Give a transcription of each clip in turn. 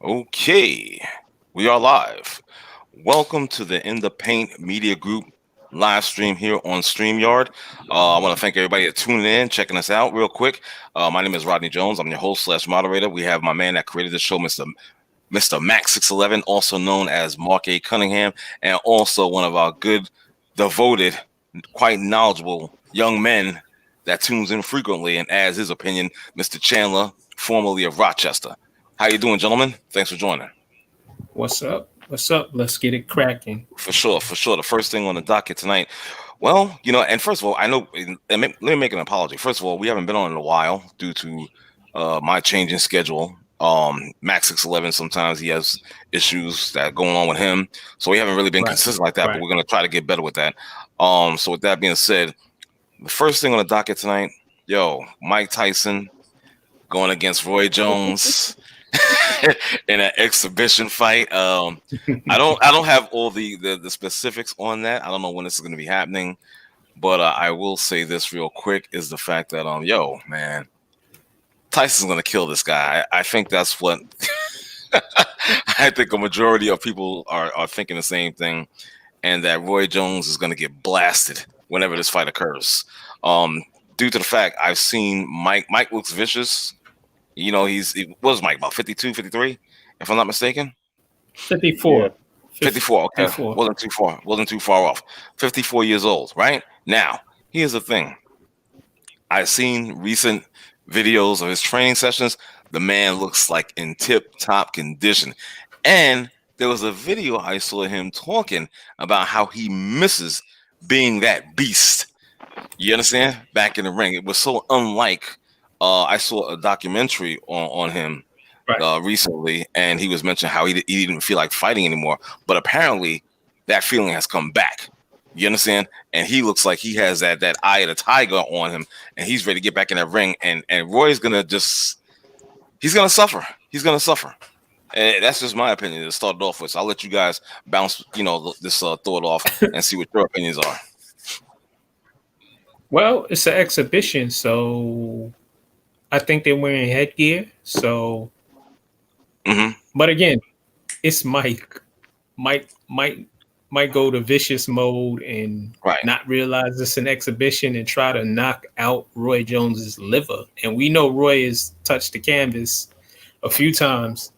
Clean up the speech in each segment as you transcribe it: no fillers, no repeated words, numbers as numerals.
Okay, we are live. Welcome to the In the Paint Media Group live stream here on StreamYard. I want to thank everybody that tuning in, checking us out real quick. My name is Rodney Jones. I'm your host slash moderator. We have my man that created the show, Mr. Max 611, also known as Mark A. Cunningham, and also one of our good, devoted, quite knowledgeable young men that tunes in frequently and adds his opinion, Mr. Chandler, formerly of Rochester. How you doing, gentlemen? Thanks for joining. What's up? What's up? Let's get it cracking. For sure, for sure. The first thing on the docket tonight. Well, and first of all, I know. Let me make an apology. First of all, we haven't been on in a while due to my changing schedule. Max 611. Sometimes he has issues that going on with him, so we haven't really been Right. consistent like that. But we're gonna try to get better with that. So with that being said, the first thing on the docket tonight, Mike Tyson going against Roy Jones in an exhibition fight. I don't have all the specifics on that. I don't know when this is going to be happening, but I will say this real quick is the fact that man, Tyson's going to kill this guy. I think that's what I think a majority of people are thinking the same thing, and that Roy Jones is going to get blasted whenever this fight occurs. Due to the fact I've seen Mike. Mike looks vicious. He was Mike about 52, 53, if I'm not mistaken. 54. Yeah. 54. Okay, 54. wasn't too far. Wasn't too far off. 54 years old. Right now, here's the thing. I've seen recent videos of his training sessions. The man looks like in tip-top condition, and there was a video I saw him talking about how he misses being that beast. You understand? Back in the ring, it was so unlike. I saw a documentary on him Right. recently, and he was mentioning how he didn't feel like fighting anymore. But apparently, that feeling has come back. You understand? And he looks like he has that eye of the tiger on him, and he's ready to get back in that ring. And Roy's gonna he's gonna suffer. He's gonna suffer. And that's just my opinion to start it off with. So I'll let you guys bounce, this thought off and see what your opinions are. Well, it's an exhibition, so I think they're wearing headgear. So, hmm but again, it's Mike. Mike might go to vicious mode and Right. not realize it's an exhibition and try to knock out Roy Jones's liver. And we know Roy has touched the canvas a few times.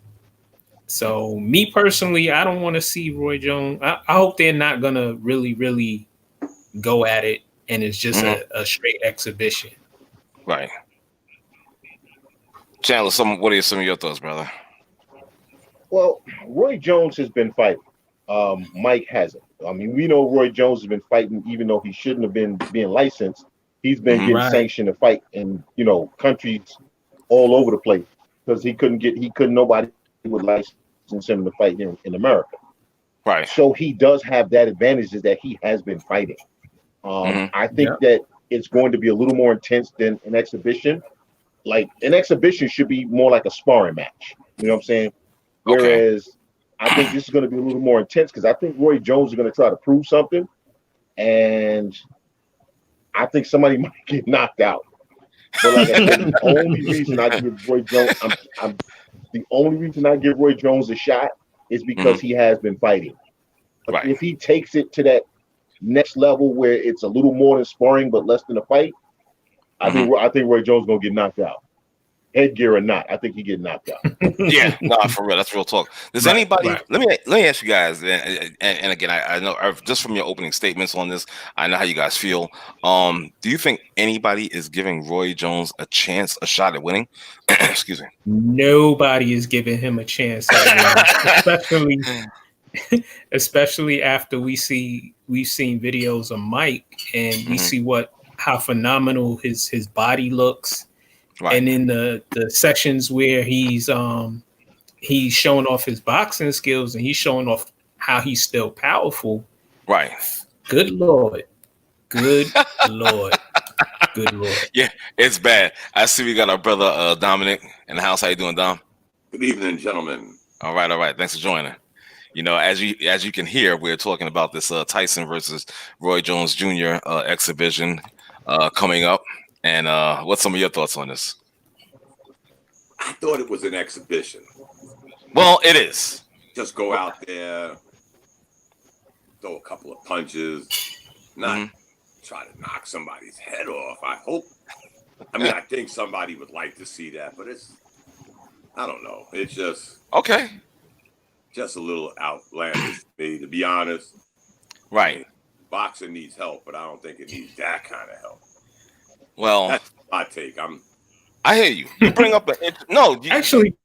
So, me personally, I don't want to see Roy Jones. I hope they're not gonna really go at it, and it's just hmm a straight exhibition. Right. Chandler, what are some of your thoughts, brother? Well, Roy Jones has been fighting. Mike hasn't. I mean, we know Roy Jones has been fighting, even though he shouldn't have been being licensed. He's been getting Right. sanctioned to fight in countries all over the place because nobody would license him to fight in America. Right. So he does have that advantage is that he has been fighting. hmm I think Yeah. that it's going to be a little more intense than an exhibition. Like an exhibition should be more like a sparring match. You know what I'm saying? Okay. Whereas I think this is going to be a little more intense because I think Roy Jones is going to try to prove something, and I think somebody might get knocked out. But like I said, the only reason I give Roy Jones, I'm the only reason I give Roy Jones a shot is hmm because he has been fighting. But Right. if he takes it to that next level where it's a little more than sparring but less than a fight, hmm I think Roy Jones is gonna get knocked out. Headgear or not, I think he get knocked out. Yeah, no, for real. That's real talk. Does Right, anybody? right. Let me ask you guys, and again, I know just from your opening statements on this, I know how you guys feel. Do you think anybody is giving Roy Jones a shot at winning? Excuse me. Nobody is giving him a chance at winning, especially after we've seen videos of Mike and we hmm see how phenomenal his body looks, Right, and in the sections where he's showing off his boxing skills and he's showing off how he's still powerful. right. Good lord, good lord, good lord. Yeah, it's bad. I see we got our brother Dominic in the house. How you doing, Dom? Good evening, gentlemen. All right, all right. Thanks for joining. As you can hear, we're talking about this Tyson versus Roy Jones Jr. Exhibition coming up. And what's some of your thoughts on this? I thought it was an exhibition. Well, it is. Just go out there, throw a couple of punches, not try to knock somebody's head off. I think somebody would like to see that, but I don't know. It's just a little outlandish to me, to be honest. Right. I mean, boxing needs help, but I don't think it needs that kind of help. Well, that's my take. I hear you. You bring up actually,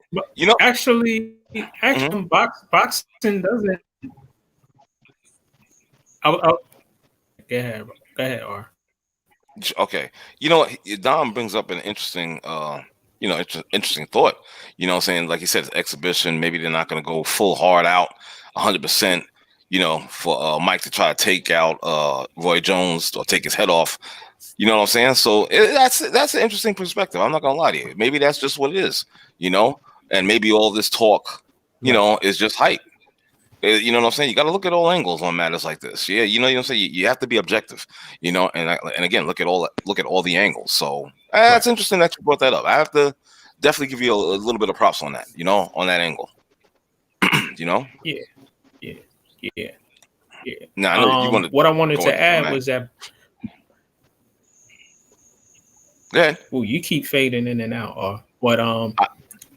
Mm-hmm. boxing doesn't. Go ahead, R. Okay. Dom brings up an interesting, interesting thought. You know what I'm saying? Like he said, it's exhibition. Maybe they're not going to go full hard out 100%, for Mike to try to take out Roy Jones or take his head off. You know what I'm saying? So that's an interesting perspective. I'm not going to lie to you. Maybe that's just what it is, and maybe all this talk, is just hype. You know what I'm saying? You got to look at all angles on matters like this. Yeah, you know what I'm saying? You have to be objective, and again, look at all the angles. So that's interesting that you brought that up. I have to definitely give you a little bit of props on that, on that angle. Yeah. Now, I know you want to. What I wanted to add was that. Go ahead. Well, you keep fading in and out, R. But I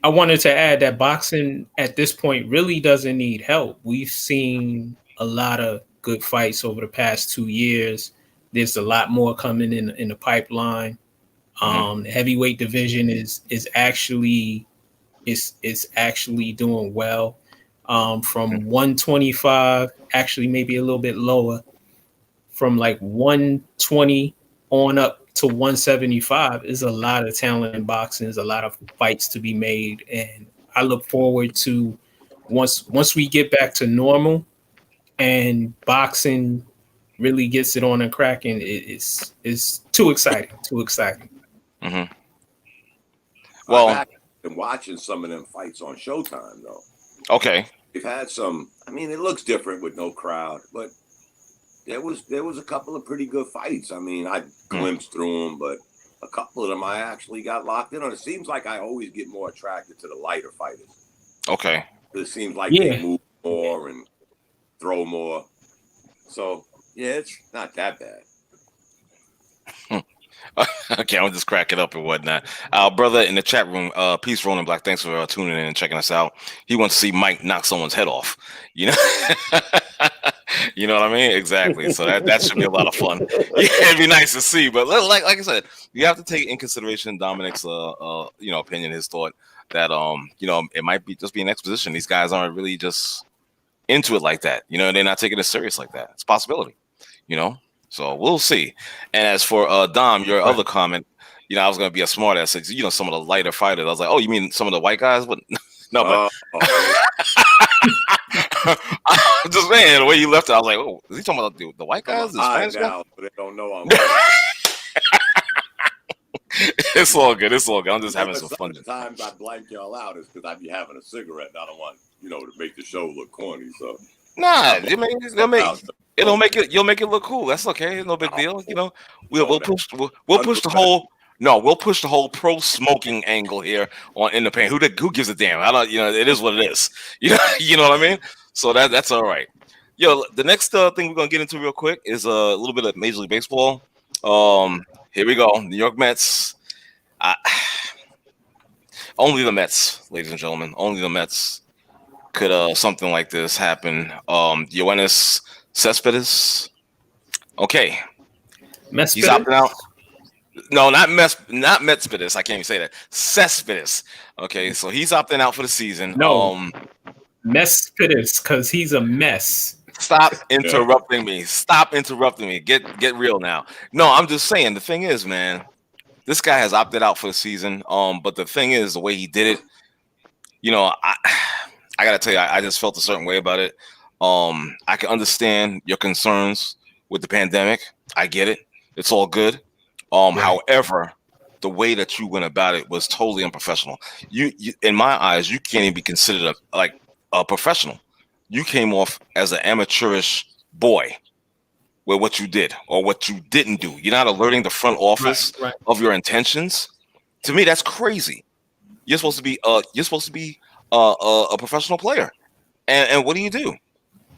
wanted to add that boxing at this point really doesn't need help. We've seen a lot of good fights over the past 2 years. There's a lot more coming in the pipeline. The heavyweight division is actually doing well. From 125, actually maybe a little bit lower, from like 120 on up to 175 is a lot of talent in boxing. There's a lot of fights to be made, and I look forward to once we get back to normal and boxing really gets it on and cracking. It's too exciting. Mm-hmm. Well, I've been watching some of them fights on Showtime though. Okay. We've had some. I mean, it looks different with no crowd, but there was a couple of pretty good fights. I mean, I glimpsed through them, but a couple of them I actually got locked in on. It seems like I always get more attracted to the lighter fighters. Okay. It seems like they move more and throw more. So, yeah, it's not that bad. Okay, I'm just cracking up and whatnot. Our brother in the chat room, Peace Rolling Black, thanks for tuning in and checking us out. He wants to see Mike knock someone's head off. You know what I mean? Exactly. So that should be a lot of fun. Yeah, it'd be nice to see. But like I said, you have to take in consideration Dominic's opinion, his thought that it might be just be an exposition. These guys aren't really just into it like that. They're not taking it serious like that. It's a possibility. So we'll see. And as for Dom, your other comment, I was going to be a smart ass. Some of the lighter fighters. I was like, oh, you mean some of the white guys? But no, but just man, the way you left it, I was like, oh, is he talking about the white guys? The Spanish guys? But they don't know I'm It's all good. I'm just having some fun. Sometimes I blank y'all out is because I be having a cigarette and I don't want, to make the show look corny. So you'll make it look cool. That's okay. No big deal. We'll push the whole. No, we'll push the whole pro smoking angle here in the paint. Who gives a damn? I don't. It is what it is. You know what I mean? So that's all right. The next thing we're gonna get into real quick is a little bit of Major League Baseball. Here we go. New York Mets. Only the Mets, ladies and gentlemen. Only the Mets could something like this happen. Yoenis Cespedes. Okay. He's opting out. No, not Cespedes. I can't even say that. Cespedes. Okay, so he's opting out for the season. No. Cespedes, because he's a mess. Stop interrupting me. Get real now. No, I'm just saying. The thing is, man, this guy has opted out for the season. But the thing is, the way he did it, I gotta tell you, I just felt a certain way about it. I can understand your concerns with the pandemic. I get it. It's all good. However, the way that you went about it was totally unprofessional. You in my eyes, you can't even be considered a professional. You came off as an amateurish boy with what you did or what you didn't do. You're not alerting the front office of your intentions. To me, that's crazy. You're supposed to be a professional player. And what do?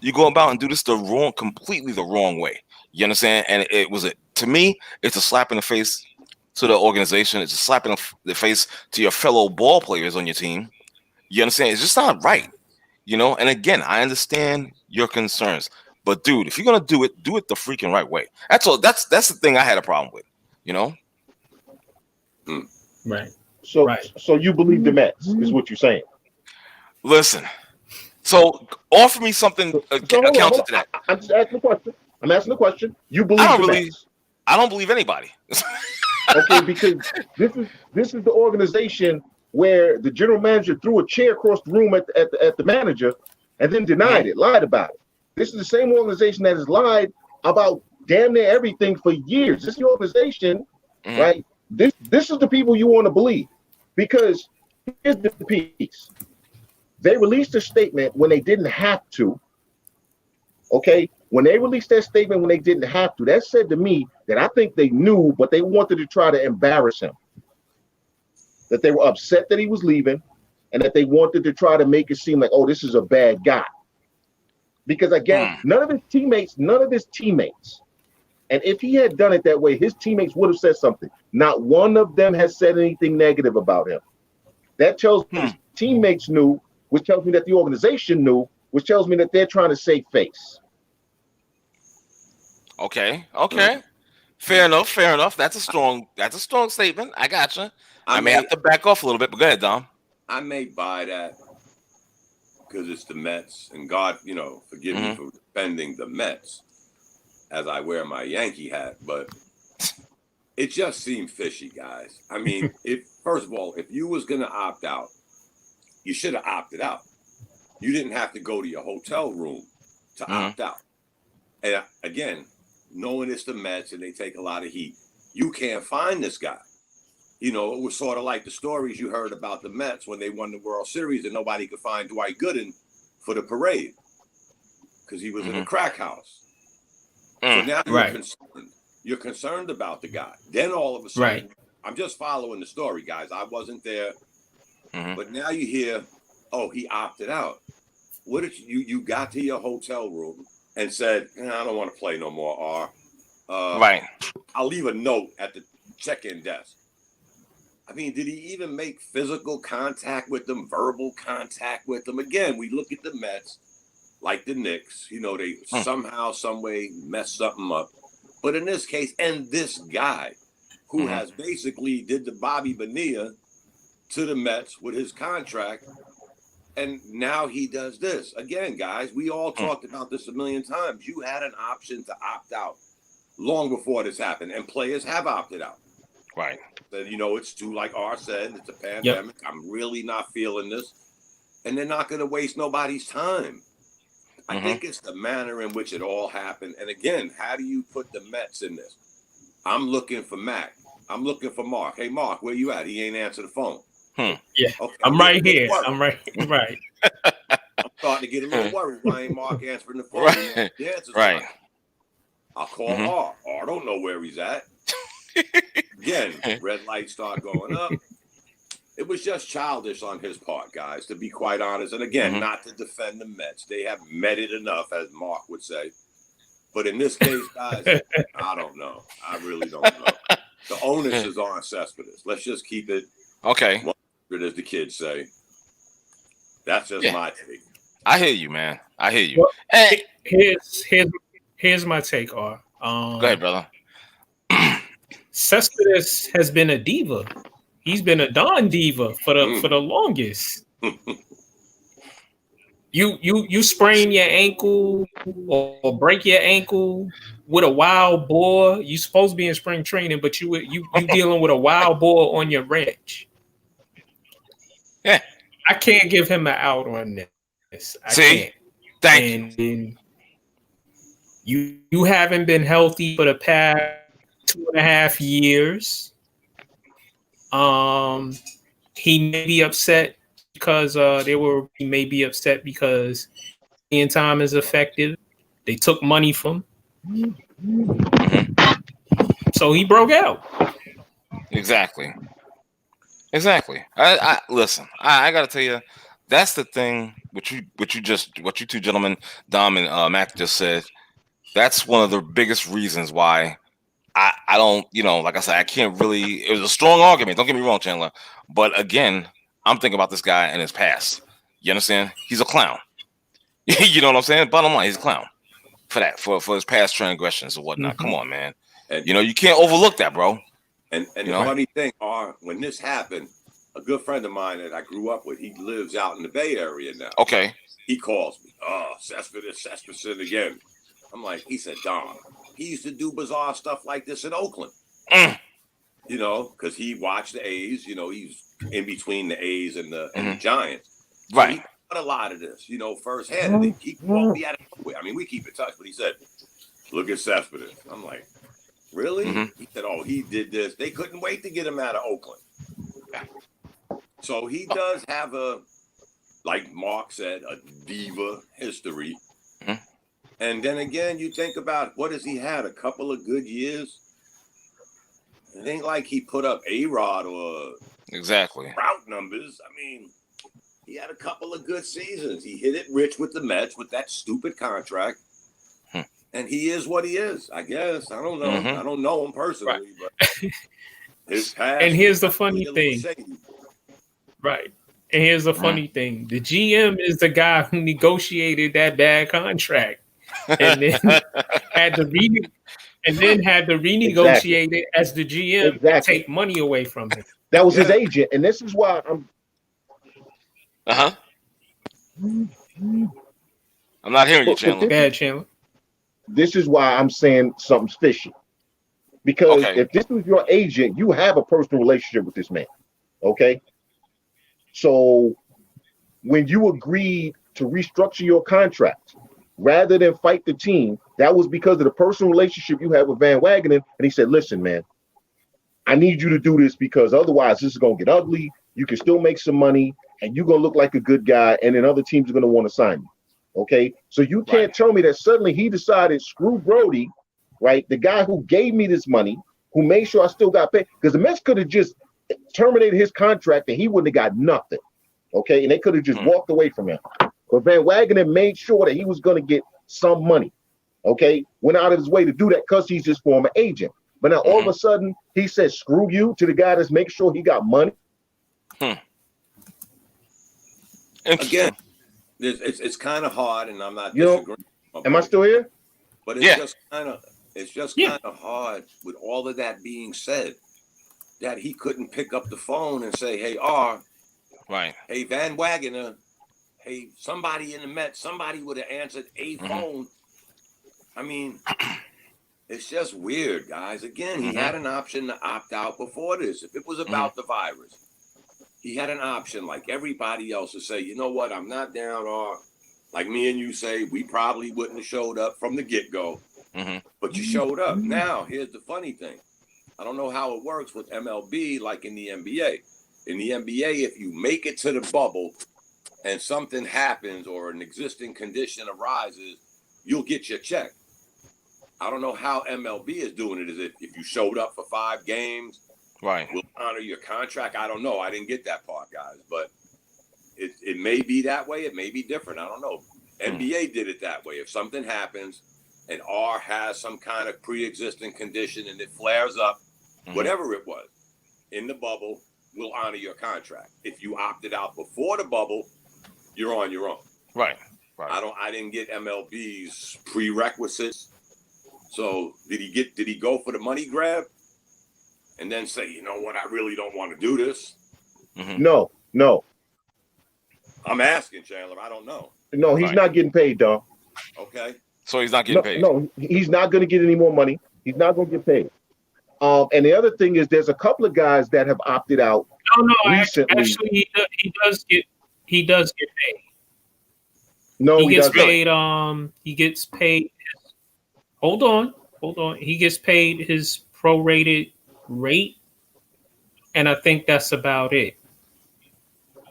You go about and do this completely the wrong way. You understand? And to me, it's a slap in the face to the organization. It's a slap in the face to your fellow ball players on your team. You understand? It's just not right. And again, I understand your concerns, but dude, if you're gonna do it the freaking right way. That's all. That's the thing I had a problem with. Right. So you believe the Mets is what you're saying? Listen. So offer me something accounted to that. I'm just asking the question. I'm asking the question. You believe the Mets? I don't believe anybody. Okay, because this is the organization where the general manager threw a chair across the room at the manager and then denied it, lied about it. This is the same organization that has lied about damn near everything for years. This is the organization, right? This is the people you want to believe, because here's the piece. They released a statement when they didn't have to. Okay, when they released that statement when they didn't have to, that said to me that I think they knew, but they wanted to try to embarrass him. That they were upset that he was leaving, and that they wanted to try to make it seem like, oh, this is a bad guy. Because again, none of his teammates, and if he had done it that way, his teammates would have said something. Not one of them has said anything negative about him. That tells me his teammates knew, which tells me that the organization knew, which tells me that they're trying to save face. Okay. Fair enough. That's a strong statement. I gotcha. I may have to back off a little bit, but go ahead, Dom. I may buy that because it's the Mets, and God, forgive me for defending the Mets as I wear my Yankee hat, but it just seemed fishy, guys. I mean, first of all, if you was going to opt out, you should have opted out. You didn't have to go to your hotel room to opt out. And again, knowing it's the Mets and they take a lot of heat, you can't find this guy. It was sort of like the stories you heard about the Mets when they won the World Series and nobody could find Dwight Gooden for the parade because he was in a crack house. So now you're concerned about the guy. Then all of a sudden, I'm just following the story, guys. I wasn't there. But now you hear, oh, he opted out. What if you got to your hotel room and said, I don't want to play no more, or I'll leave a note at the check-in desk. I mean, did he even make physical contact with them, verbal contact with them? Again, we look at the Mets like the Knicks. They somehow, some way mess something up. But in this case, and this guy who has basically did the Bobby Bonilla to the Mets with his contract, and now he does this. Again, guys, we all talked about this a million times. You had an option to opt out long before this happened, and players have opted out. Right. That, it's too, like R said, it's a pandemic. Yep. I'm really not feeling this. And they're not going to waste nobody's time. I think it's the manner in which it all happened. And again, how do you put the Mets in this? I'm looking for Mac. I'm looking for Mark. Hey, Mark, where you at? He ain't answer the phone. Yeah, okay, I'm right here. I'm right. I'm starting to get a little worried. Why ain't Mark answering the phone? Right. I'll call R. R don't know where he's at. Again, red lights start going up. It was just childish on his part, guys, to be quite honest. And again, not to defend the Mets. They have met it enough, as Mark would say. But in this case, guys, I don't know. I really don't know. The onus is on Cespedes. Let's just keep it okay. As the kids say. That's just my take. I hear you, man. I hear you. Well, hey. Here's my take, R. Go ahead, brother. Cespedes has been a diva. He's been a Don diva for the longest. You sprain your ankle or break your ankle with a wild boar. You supposed to be in spring training, but you dealing with a wild boar on your ranch. Yeah, I can't give him an out on this. I can't. Thank you. You haven't been healthy for the past 2.5 years. He may be upset because he may be upset because playing time is effective. They took money from him. So he broke out. Exactly. I listen, I gotta tell you, that's the thing. What you two gentlemen, Dom and Mac, just said. That's one of the biggest reasons why I don't, like I said, I can't really. It was a strong argument. Don't get me wrong, Chandler. But again, I'm thinking about this guy and his past. You understand? He's a clown. You know what I'm saying? Bottom line, he's a clown for that, for his past transgressions or whatnot. Come on, man. And you can't overlook that, bro. And the funny thing, when this happened, a good friend of mine that I grew up with, he lives out in the Bay Area now. Okay. He calls me, Cespedes again. I'm like, he said, Don, he used to do bizarre stuff like this in Oakland. Because he watched the A's, he's in between the A's and the Giants. So right. He got a lot of this, firsthand. And he called me out of nowhere. I mean, we keep in touch, but he said, look at Cespedes. I'm like, really? He said, he did this. They couldn't wait to get him out of Oakland. So he does have like Mark said, a diva history. And then again, you think about what has he had? A couple of good years. It ain't like he put up A-Rod or exactly route numbers. I mean, he had a couple of good seasons. He hit it rich with the Mets with that stupid contract. And he is what he is, I guess. I don't know. I don't know him personally, but his past. And here's the funny thing. Right. And here's the funny thing. The GM is the guy who negotiated that bad contract. And then had to renegotiate it as the GM and take money away from him. That was his agent, and this is why I'm. I'm not hearing you, Chandler. Bad Chandler. This is why I'm saying something's fishy, because if this was your agent, you have a personal relationship with this man. Okay, so when you agreed to restructure your contract, rather than fight the team, that was because of the personal relationship you had with Van Wagenen. And he said, listen, man, I need you to do this because otherwise this is going to get ugly. You can still make some money and you're going to look like a good guy. And then other teams are going to want to sign you. Okay. So you can't tell me that suddenly he decided, screw Brody, right? The guy who gave me this money, who made sure I still got paid, because the Mets could have just terminated his contract and he wouldn't have got nothing. Okay. And they could have just walked away from him. But Van Wagenen made sure that he was going to get some money, okay? Went out of his way to do that because he's his former agent. But now all of a sudden, he says, screw you to the guy that's making sure he got money. Again, it's kind of hard, and I'm not disagreeing. Am I still here? But it's just kind of hard with all of that being said, that he couldn't pick up the phone and say, hey, hey, Van Wagenen, hey, somebody in the Mets, somebody would have answered a phone. I mean, it's just weird, guys. Again, he had an option to opt out before this. If it was about the virus, he had an option like everybody else to say, you know what, I'm not down, or like me and you say, we probably wouldn't have showed up from the get-go, but you showed up. Now, here's the funny thing. I don't know how it works with MLB like in the NBA. In the NBA, if you make it to the bubble, and something happens or an existing condition arises, you'll get your check. I don't know how MLB is doing it. Is it if you showed up for 5 games, we'll honor your contract? I don't know. I didn't get that part, guys. But it may be that way. It may be different. I don't know. NBA did it that way. If something happens and R has some kind of pre-existing condition and it flares up, whatever it was, in the bubble, we'll honor your contract. If you opted out before the bubble, you're on your own. Right. I didn't get MLB's prerequisites. So did he go for the money grab and then say, you know what, I really don't want to do this? No. I'm asking, Chandler. I don't know. No, he's not getting paid, dog. Okay. So he's not getting paid. No, he's not going to get any more money. He's not going to get paid. And the other thing is, there's a couple of guys that have opted out. No, recently. actually, he does get paid. No, he gets paid. He gets paid. Hold on. He gets paid his prorated rate, and I think that's about it.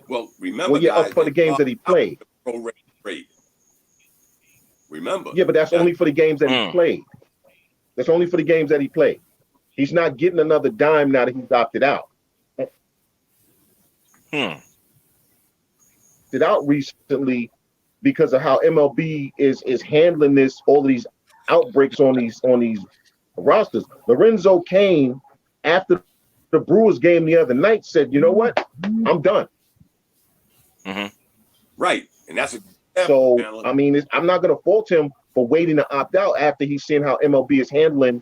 Well, remember, guys, for the games that he played. Prorated rate. Remember. Yeah, but that's only for the games that he played. That's only for the games that he played. He's not getting another dime now that he's opted out. opted out recently because of how MLB is handling all of these outbreaks on these rosters. Lorenzo Cain, after the Brewers game the other night, said, "You know what? I'm done." Mm-hmm. Right, and that's a so. I mean, I'm not going to fault him for waiting to opt out after he's seen how MLB is handling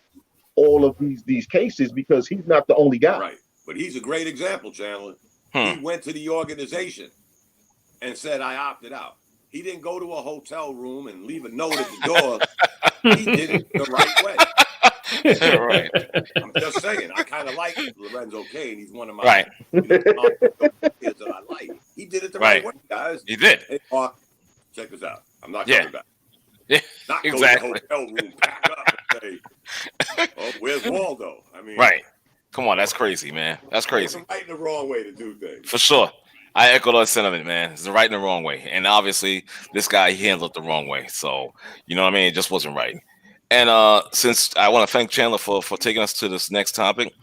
all of these cases, because he's not the only guy. Right, but he's a great example, Chandler. He went to the organization and said, "I opted out." He didn't go to a hotel room and leave a note at the door. He did it the right way. Right. I'm just saying. I kind of like Lorenzo Cain. He's one of my right. players that I like. He did it the right way, guys. He did. Hey, Mark, check this out. I'm not coming back. Yeah, not exactly. Go to the hotel room, pack up, and say, "Oh, where's Waldo?" I mean, right. Come on, that's crazy, man. That's crazy. It's right and the wrong way to do things. For sure. I echo that sentiment, man. It's the right and the wrong way. And obviously, this guy, he handled it the wrong way. So, you know what I mean? It just wasn't right. And since I want to thank Chandler for taking us to this next topic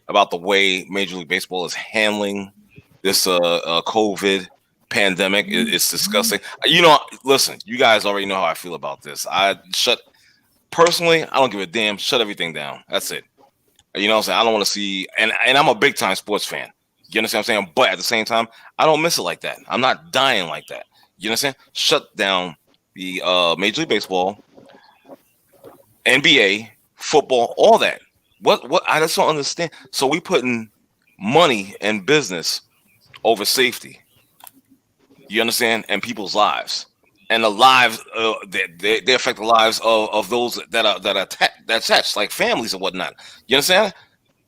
about the way Major League Baseball is handling this COVID pandemic, it's disgusting. You know, listen, you guys already know how I feel about this. Personally, I don't give a damn. Shut everything down. That's it. You know what I'm saying? I don't want to see, and I'm a big time sports fan. You understand what I'm saying? But at the same time, I don't miss it like that. I'm not dying like that. You understand? Shut down the Major League Baseball, NBA, football, all that. What? I just don't understand. So we putting money and business over safety. You understand? And people's lives, and the lives they affect the lives of those that are attached, like families and whatnot. You understand?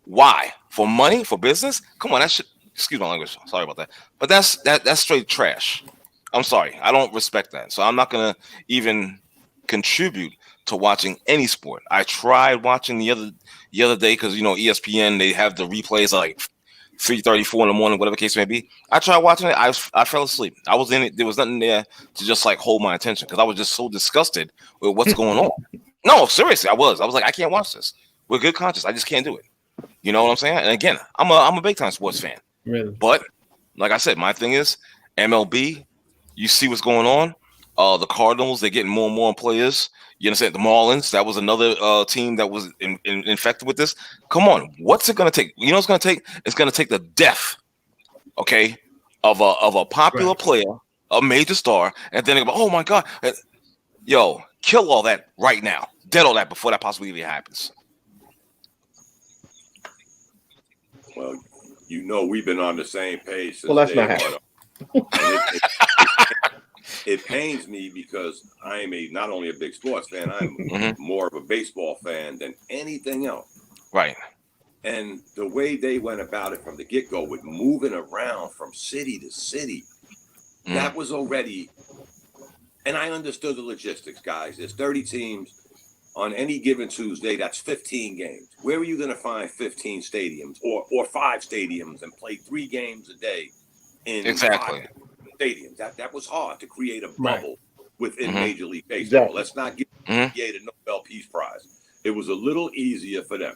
Why? For money? For business? Come on, that shit. Excuse my language. Sorry about that. But that's straight trash. I'm sorry. I don't respect that. So I'm not gonna even contribute to watching any sport. I tried watching the other day because ESPN, they have the replays at like 3:34 in the morning, whatever the case may be. I tried watching it. I fell asleep. I was in it. There was nothing there to just like hold my attention because I was just so disgusted with what's going on. No, seriously, I was like, I can't watch this with good conscience. I just can't do it. You know what I'm saying? And again, I'm a big time sports fan. Really? But like I said, my thing is MLB. You see what's going on. The Cardinals, they're getting more and more players. You understand? The Marlins, that was another team that was infected with this. Come on, what's it going to take? You know what's going to take? It's going to take the death, okay, of a popular player, a major star, and then they go, oh my God, yo, kill all that right now, dead all that before that possibly even happens. Well, we've been on the same page since that's not happening. It pains me because I am not only a big sports fan, I'm more of a baseball fan than anything else. Right. And the way they went about it from the get-go with moving around from city to city, that was already, and I understood the logistics, guys. There's 30 teams on any given Tuesday. That's 15 games. Where are you going to find 15 stadiums or 5 stadiums and play 3 games a day in 5 stadiums? That was hard to create a bubble within Major League Baseball. Exactly. Let's not give the Nobel Peace Prize. It was a little easier for them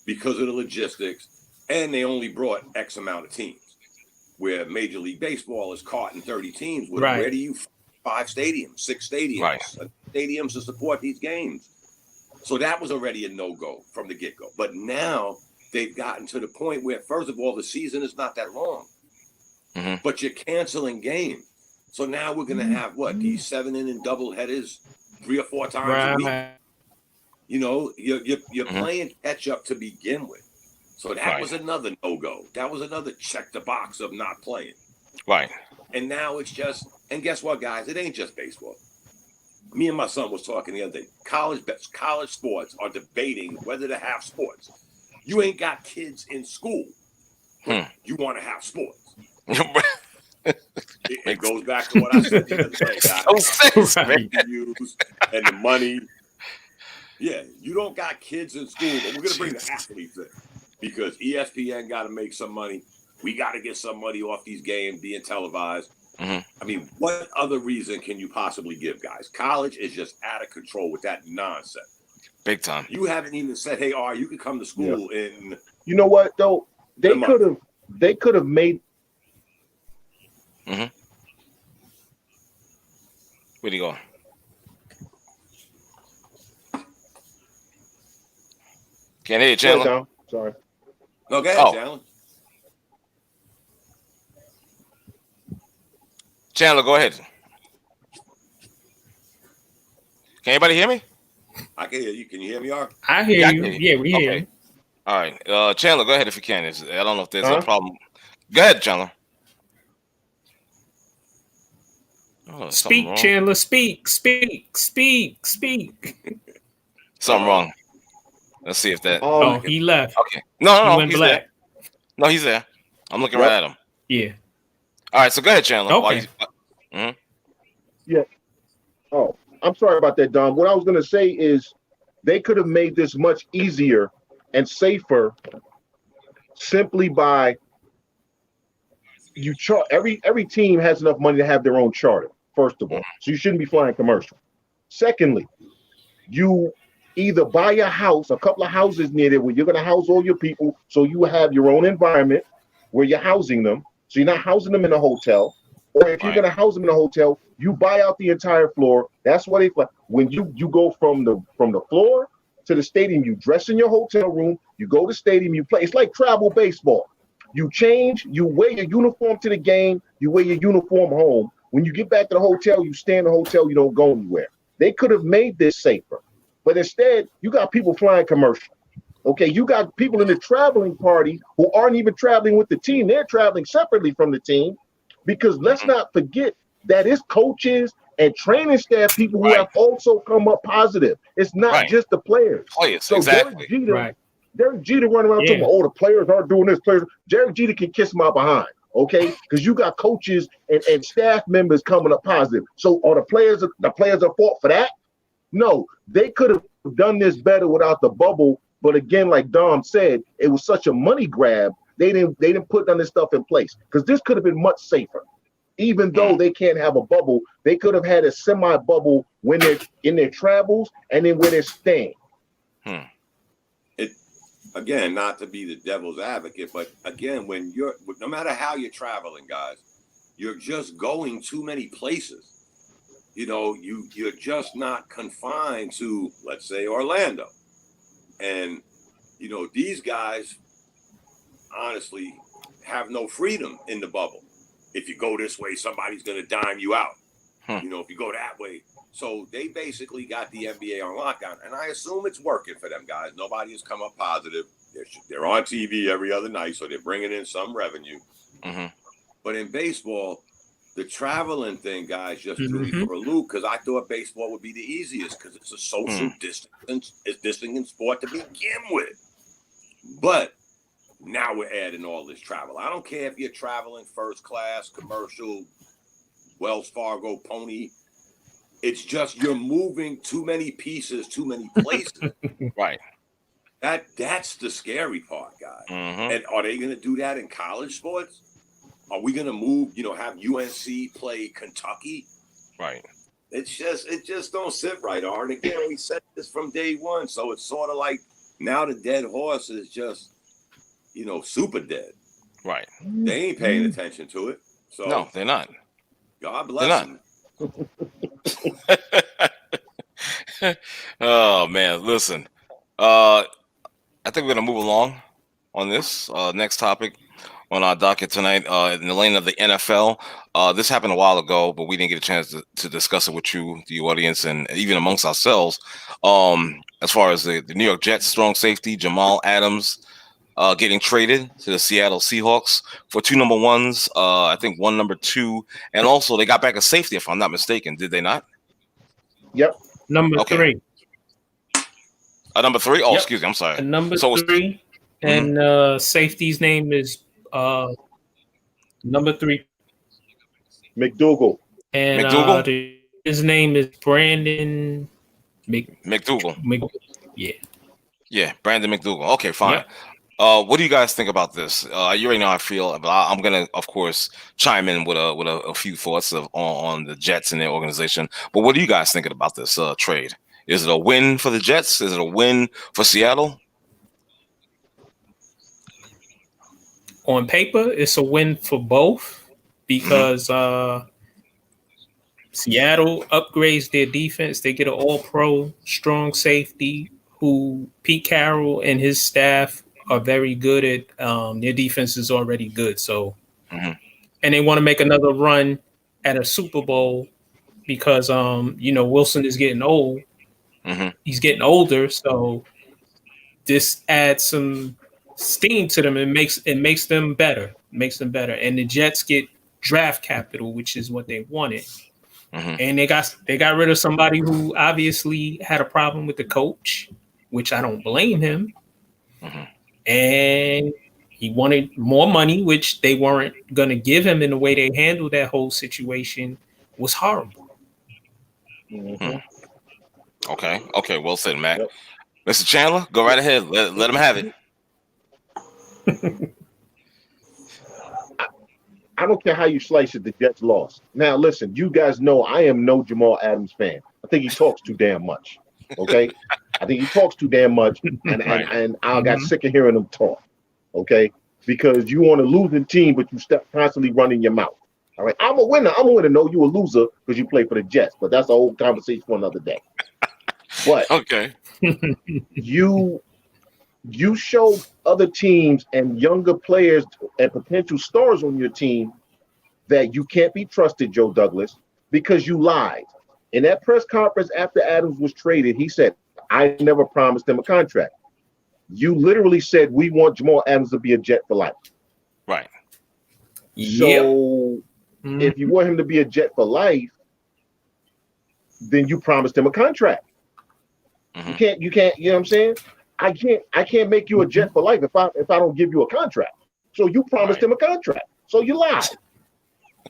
because of the logistics, and they only brought X amount of teams. Where Major League Baseball is caught in 30 teams. Where do you find 5 stadiums, 6 stadiums, stadiums to support these games? So that was already a no-go from the get-go. But now they've gotten to the point where, first of all, the season is not that long. But you're canceling games. So now we're going to have these 7-inning double headers 3 or 4 times a week. You're playing catch up to begin with. So that was another no-go. That was another check the box of not playing. Right. And now it's just, and guess what, guys? It ain't just baseball. Me and my son was talking the other day. College sports are debating whether to have sports. You ain't got kids in school. You want to have sports. It goes back to what I said the other day, guys. And the money. Yeah, you don't got kids in school, but we're going to bring the athletes in because ESPN got to make some money. We got to get some money off these games being televised. I mean, what other reason can you possibly give, guys? College is just out of control with that nonsense. Big time. You haven't even said, hey, you can come to school in. You know what, though? They could have made Where'd he go? Can't hear you, Go ahead, Chandler. Dom. Sorry. No, go ahead, Oh. Chandler. Chandler, go ahead. Can anybody hear me? I can hear you. Can you hear me, Art? I hear Yeah, I you. can hear you. Yeah, we hear Okay. you. All right. Chandler, go ahead if you can. I don't know if there's a Huh? problem. Go ahead, Chandler. Oh, there's something Speak, wrong. Chandler. Speak. Something wrong. Let's see if that. Oh, he left. Okay. No, He no, went he's there. black. No, he's there. I'm looking Yep. right at him. Yeah. All right, so go ahead, Chandler. Okay. Oh, I'm sorry about that, Dom. What I was going to say is they could have made this much easier and safer simply by every team has enough money to have their own charter, first of all. So you shouldn't be flying commercial. Secondly, you either buy a house, a couple of houses near there where you're going to house all your people so you have your own environment where you're housing them. So you're not housing them in a hotel. Or if you're going to house them in a hotel, you buy out the entire floor. That's what when you go from the floor to the stadium, you dress in your hotel room, you go to stadium, you play. It's like travel baseball. You change, you wear your uniform to the game, you wear your uniform home. When you get back to the hotel, you stay in the hotel, you don't go anywhere. They could have made this safer. But instead, you got people flying commercial. Okay, you got people in the traveling party who aren't even traveling with the team. They're traveling separately from the team. Because let's not forget that it's coaches and training staff people who have also come up positive. It's not just the players. So exactly. Derek Jeter running around talking about, oh, the players aren't doing this. Derek Jeter can kiss him out behind, okay? Because you got coaches and staff members coming up positive. So are the players are fault for that? No, they could have done this better without the bubble. But again, like Dom said, it was such a money grab. They didn't put none of this stuff in place because this could have been much safer. Even though they can't have a bubble, they could have had a semi-bubble when they're in their travels and then when they're staying. It again, not to be the devil's advocate, but again, when no matter how you're traveling, guys, you're just going too many places. You know, you're just not confined to, let's say, Orlando, and you know these guys honestly have no freedom in the bubble. If you go this way, somebody's going to dime you out. You know, if you go that way. So they basically got the NBA on lockdown. And I assume it's working for them, guys. Nobody has come up positive. They're on TV every other night, so they're bringing in some revenue. But in baseball, the traveling thing, guys, just threw me for a loop because I thought baseball would be the easiest because it's a social distancing sport to begin with. But now we're adding all this travel. I don't care if you're traveling first class, commercial, Wells Fargo, Pony. It's just you're moving too many pieces, too many places. That's the scary part, guys. And are they going to do that in college sports? Are we going to move, have UNC play Kentucky? It just don't sit right, Art. And again, we said this from day one. So it's sort of like now the dead horse is just, super dead. They ain't paying attention to it. So no, they're not. God bless them. Oh man, listen. I think we're gonna move along on this next topic on our docket tonight. In the lane of the NFL, this happened a while ago, but we didn't get a chance to discuss it with you, the audience, and even amongst ourselves. As far as the New York Jets strong safety Jamal Adams getting traded to the Seattle Seahawks for 2 number ones, I think 1 number 2, and also they got back a safety, if I'm not mistaken. Did they not? Yep. Number 3. Number 3? Oh, excuse me. I'm sorry. Number 3. And safety's name is number 3. McDougal. And his name is Brandon McDougal. Yeah, Brandon McDougal. Okay, fine. What do you guys think about this? You already know how I feel, but I'm gonna, of course, chime in with a few thoughts on the Jets and their organization. But what are you guys thinking about this trade? Is it a win for the Jets? Is it a win for Seattle? On paper, it's a win for both because Seattle upgrades their defense. They get an all-pro, strong safety who Pete Carroll and his staff are very good at. Their defense is already good. So, and they want to make another run at a Super Bowl because, Wilson is getting old. He's getting older. So this adds some steam to them and makes them better. Makes them better. And the Jets get draft capital, which is what they wanted. And they got rid of somebody who obviously had a problem with the coach, which I don't blame him. And he wanted more money, which they weren't going to give him. And the way they handled that whole situation was horrible. Okay. Well said, Matt. Yep. Mr. Chandler, go right ahead. Let him have it. I don't care how you slice it, the Jets lost. Now, listen, you guys know I am no Jamal Adams fan. I think he talks too damn much. Okay? I think he talks too damn much, and I got sick of hearing him talk. Okay? Because you on a losing team, but you constantly running your mouth. All right? I'm a winner. No, you a loser because you play for the Jets, but that's a whole conversation for another day. But you show other teams and younger players and potential stars on your team that you can't be trusted, Joe Douglas, because you lied. In that press conference after Adams was traded, he said, I never promised him a contract. You literally said, we want Jamal Adams to be a Jet for life. Right. So if you want him to be a Jet for life, then you promised him a contract. You can't, you know what I'm saying? I can't make you a Jet for life if I don't give you a contract. So you promised him a contract. So you lied.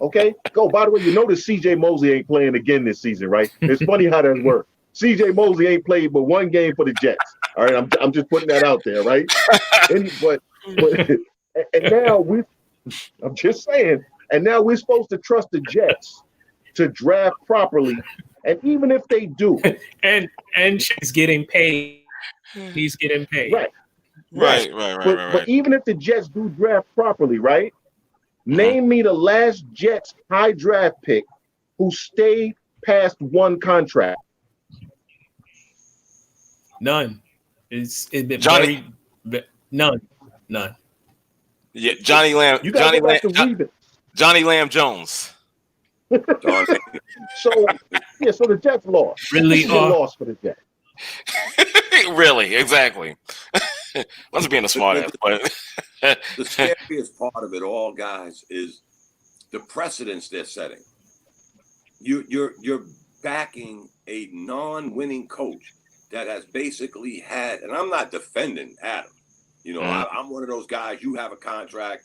Okay? By the way, you notice CJ Mosley ain't playing again this season, right? It's funny how that works. CJ Mosley ain't played but one game for the Jets. All right, I'm just putting that out there, right? And now I'm just saying, and now we're supposed to trust the Jets to draft properly. And even if they do, and he's getting paid. He's getting paid. Right. But even if the Jets do draft properly, right? Name me the last Jets high draft pick who stayed past one contract. None. It's been Johnny. None. Yeah, Johnny Lamb. Johnny Lamb Jones. So the Jets lost. Really lost for the Jets. Really, exactly. Let's be in a smart ass. But the scariest part of it all, guys, is the precedents they're setting. You're backing a non-winning coach that has basically had, and I'm not defending Adam. I'm one of those guys. You have a contract.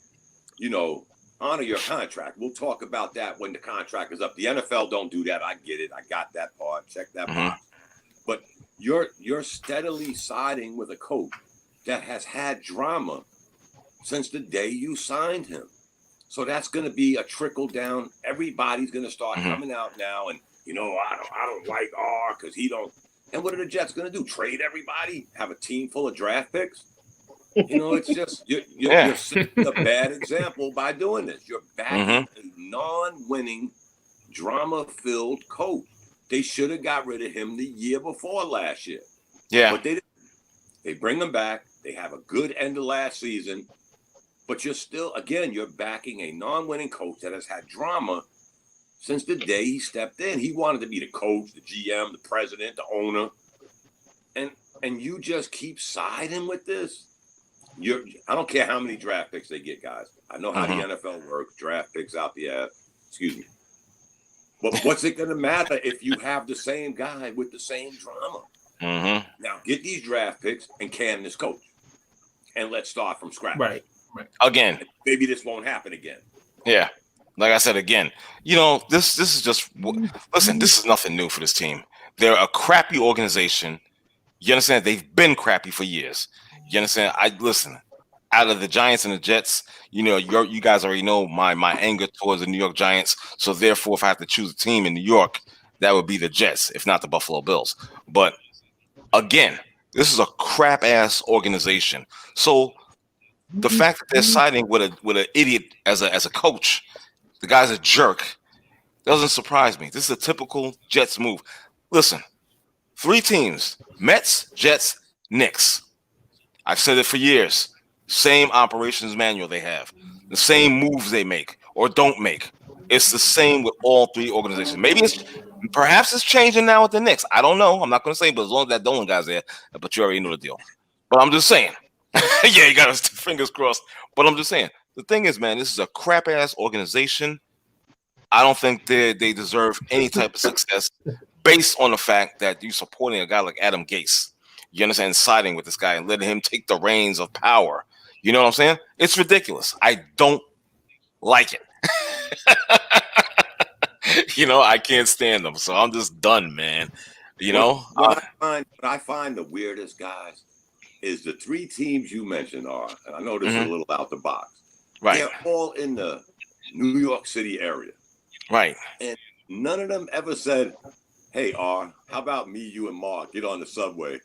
Honor your contract. We'll talk about that when the contract is up. The NFL don't do that. I get it. I got that part. Check that box. But you're steadily siding with a coach that has had drama since the day you signed him. So that's going to be a trickle down. Everybody's going to start coming out now, and I don't like R because he don't. And what are the Jets going to do? Trade everybody? Have a team full of draft picks? It's just you're setting a bad example by doing this. You're backing a non-winning, drama-filled coach. They should have got rid of him the year before last year. Yeah. But they didn't. They bring him back. They have a good end of last season. But you're backing a non-winning coach that has had drama since the day he stepped in. He wanted to be the coach, the GM, the president, the owner. And you just keep siding with this. I don't care how many draft picks they get, guys. I know how the NFL works. Draft picks out the ass. Excuse me. But what's it going to matter if you have the same guy with the same drama? Now, get these draft picks and can this coach. And let's start from scratch. Right. Again. And maybe this won't happen again. Yeah. Like I said, again, this is just, listen, this is nothing new for this team. They're a crappy organization. You understand? They've been crappy for years. You understand? Out of the Giants and the Jets, you guys already know my anger towards the New York Giants. So therefore, if I have to choose a team in New York, that would be the Jets, if not the Buffalo Bills. But again, this is a crap ass organization. So the fact that they're siding with an idiot as a coach, the guy's a jerk. Doesn't surprise me. This is a typical Jets move. Listen, 3 teams: Mets, Jets, Knicks. I've said it for years. Same operations manual they have. The same moves they make or don't make. It's the same with all 3 organizations. Perhaps it's changing now with the Knicks. I don't know. I'm not going to say, but as long as that Dolan guy's there, but you already know the deal. But I'm just saying. Yeah, you got his fingers crossed. But I'm just saying. The thing is, man, this is a crap ass organization. I don't think they deserve any type of success based on the fact that you're supporting a guy like Adam Gase. You understand? Siding with this guy and letting him take the reins of power. You know what I'm saying? It's ridiculous. I don't like it. You know, I can't stand them. So I'm just done, man. You know? What I find the weirdest, guys, is the 3 teams you mentioned are, and I know this is a little out the box. Right. They're all in the New York City area. Right. And none of them ever said, hey, R, how about me, you, and Mark get on the subway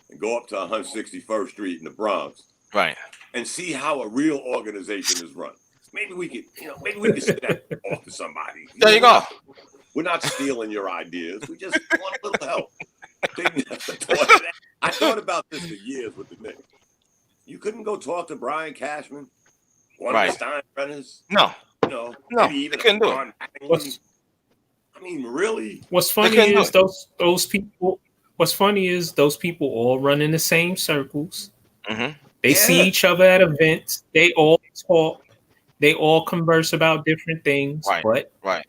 and go up to 161st Street in the Bronx, right, and see how a real organization is run. Maybe we could, maybe we could sit that off to somebody. There you go. We're not stealing your ideas. We just want a little help. I thought about this for years with the Knicks. You couldn't go talk to Brian Cashman, one of the Steinbrenners. No. No, they couldn't do it. I mean, really? What's funny is those people. What's funny is those people all run in the same circles. Mm-hmm. They see each other at events. They all talk. They all converse about different things. Right. But right.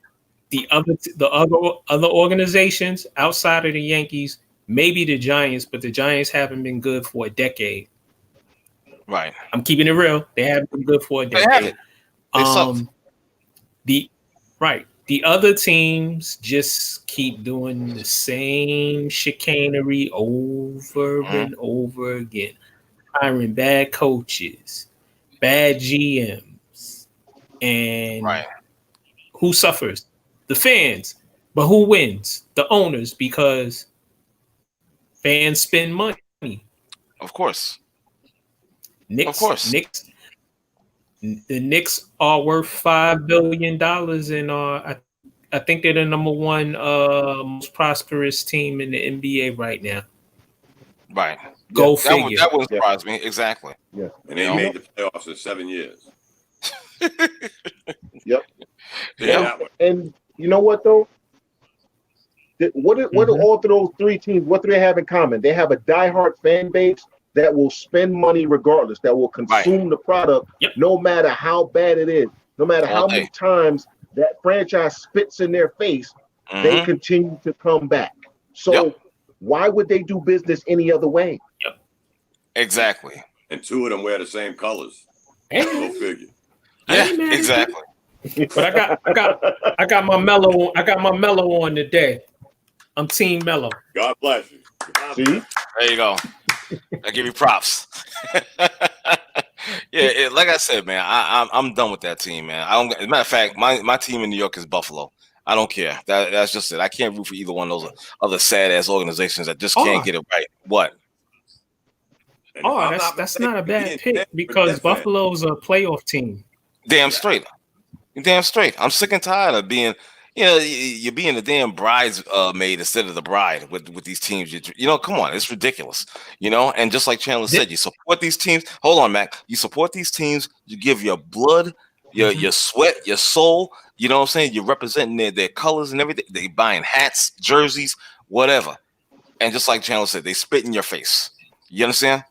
The other organizations outside of the Yankees, maybe the Giants, but the Giants haven't been good for a decade. Right. I'm keeping it real. They haven't been good for a decade. They sucked. The other teams just keep doing the same chicanery over and over again. Hiring bad coaches, bad GMs, and who suffers? The fans. But who wins? The owners, because fans spend money. Of course. The Knicks are worth $5 billion, and I think they're the number 1 most prosperous team in the NBA right now. Right. Go figure. That wouldn't surprise me. Exactly. Yeah. And they made the playoffs in 7 years. Yep. Yeah. And you know what though? What do all of those 3 teams? What do they have in common? They have a diehard fan base that will spend money regardless, that will consume the product, no matter how bad it is, no matter how many times that franchise spits in their face, they continue to come back. So why would they do business any other way? Exactly. And 2 of them wear the same colors. Go figure. Yeah, exactly. But I got my mellow. I got my mellow on today. I'm Team Mellow. God bless you. See, there you go. I give you props. Like I said, man, I'm done with that team, man. As a matter of fact, my team in New York is Buffalo. I don't care. That's just it. I can't root for either one of those other sad ass organizations that just can't get it right. What? That's not a bad pick because Buffalo's a playoff team. Damn straight. I'm sick and tired of being, you're being the damn bridesmaid instead of the bride with these teams. Come on, it's ridiculous. And just like Chandler said, you support these teams. Hold on, Mac. You support these teams. You give your blood, your sweat, your soul. You know what I'm saying? You're representing their colors and everything. They buying hats, jerseys, whatever. And just like Chandler said, they spit in your face. You understand?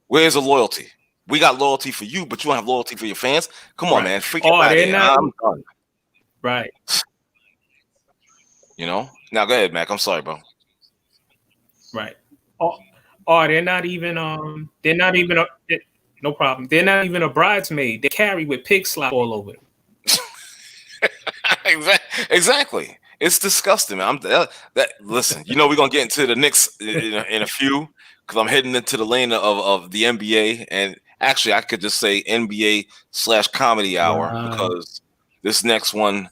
Where's the loyalty? We got loyalty for you, but you don't have loyalty for your fans. Come on, man. Freak out here. I'm done. Right. Now go ahead, Mac. I'm sorry, bro. Right. They're not even no problem. They're not even a bridesmaid. They carry with pig slop all over them. Exactly. It's disgusting, man. Listen, we're gonna get into the Knicks in a few because I'm heading into the lane of the NBA, and actually I could just say NBA/comedy hour because this next one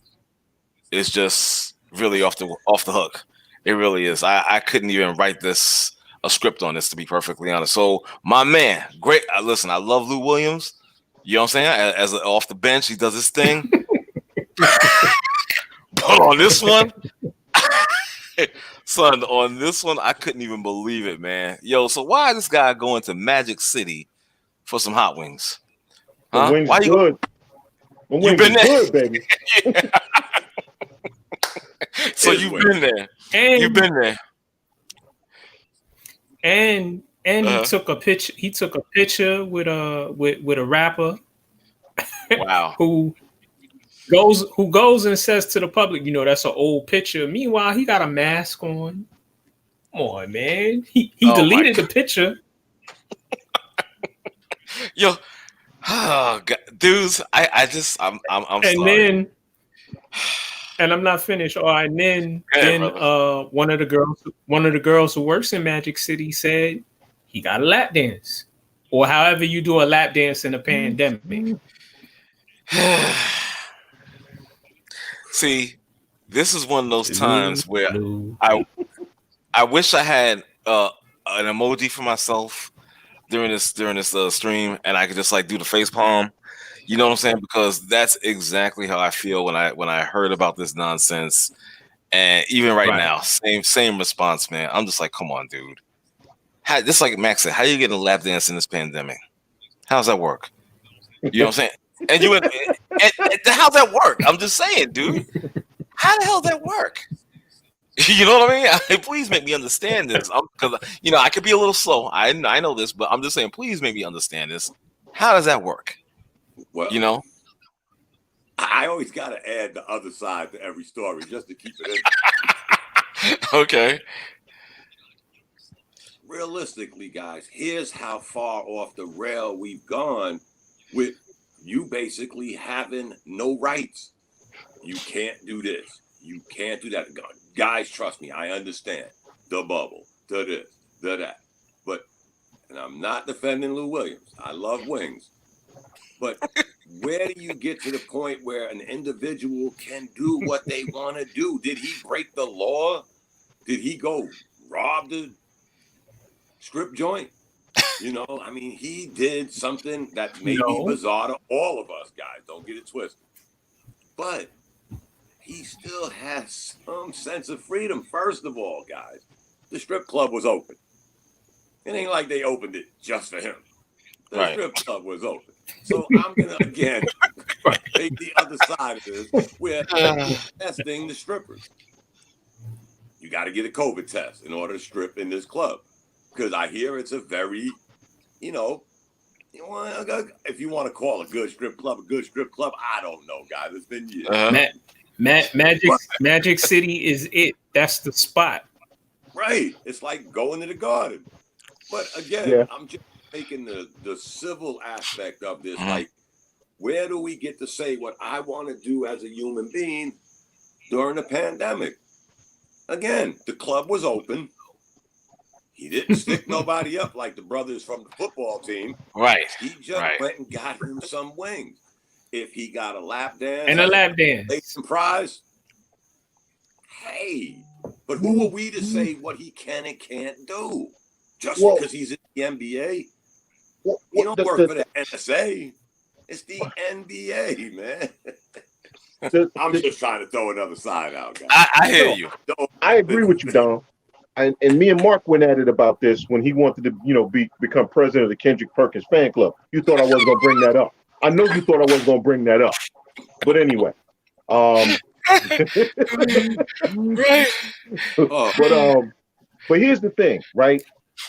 is just really off the hook. It really is. I couldn't even write a script on this, to be perfectly honest. So my man, great. Listen, I love Lou Williams. You know what I'm saying? As off the bench, he does his thing. on this one, son, on this one, I couldn't even believe it, man. Yo, so why is this guy going to Magic City for some hot wings? The Huh? wings Why you good. The You wings been is there? good, baby. So His you've wings. been there. And You've been there. and he Uh-huh. took a picture. He took a picture with a rapper Wow. who goes and says to the public, that's an old picture. Meanwhile, he got a mask on. Come on, man. He Oh, my deleted the picture. Yo, oh, God. Dudes, I'm And sorry. then, and I'm not finished. Oh, and then Go ahead, brother. one of the girls who works in Magic City said he got a lap dance, or however you do a lap dance in a pandemic. See, this is one of those times where Blue. I wish I had an emoji for myself during this stream, and I could just like do the face palm. You know what I'm saying? Because that's exactly how I feel when I heard about this nonsense, and even right now, same response, man. I'm just like, come on, dude. Just like Max said, how you getting a lap dance in this pandemic? How's that work? You know what I'm saying? And how's that work? I'm just saying, dude. How the hell does that work? You know what I mean? Please make me understand this. Because I could be a little slow. I know this, but I'm just saying, please make me understand this. How does that work? Well, I always got to add the other side to every story just to keep it in. Okay. Realistically, guys, here's how far off the rail we've gone with you basically having no rights. You can't do this. You can't do that. Guys, trust me, I understand. The bubble, the this, the that. But, and I'm not defending Lou Williams. I love wings. But where do you get to the point where an individual can do what they want to do? Did he break the law? Did he go rob the strip joint? He did something that may be bizarre to all of us, guys. Don't get it twisted. But he still has some sense of freedom. First of all, guys, the strip club was open. It ain't like they opened it just for him. The strip club was open. So I'm going to, again, take the other side of this. We're testing the strippers. You got to get a COVID test in order to strip in this club. Because I hear it's a very, if you want to call a good strip club, I don't know, guys. It's been years. Magic City is it. That's the spot. Right. It's like going to the garden. But again, I'm just taking the civil aspect of this. Like, where do we get to say what I want to do as a human being during the pandemic? Again, the club was open. He didn't stick nobody up like the brothers from the football team. Right. He just went and got him some wings. If he got a lap dance and a lap dance, surprise. Hey, but who are we to say what he can and can't do? Just because he's in the NBA? He don't work for the NSA. It's the NBA, man. I'm just trying to throw another side out, guys. I hear you. I agree with you, Dom. And me and Mark went at it about this when he wanted to, become president of the Kendrick Perkins fan club. You thought I wasn't going to bring that up. I know you thought I wasn't going to bring that up. But anyway, but here's the thing, right?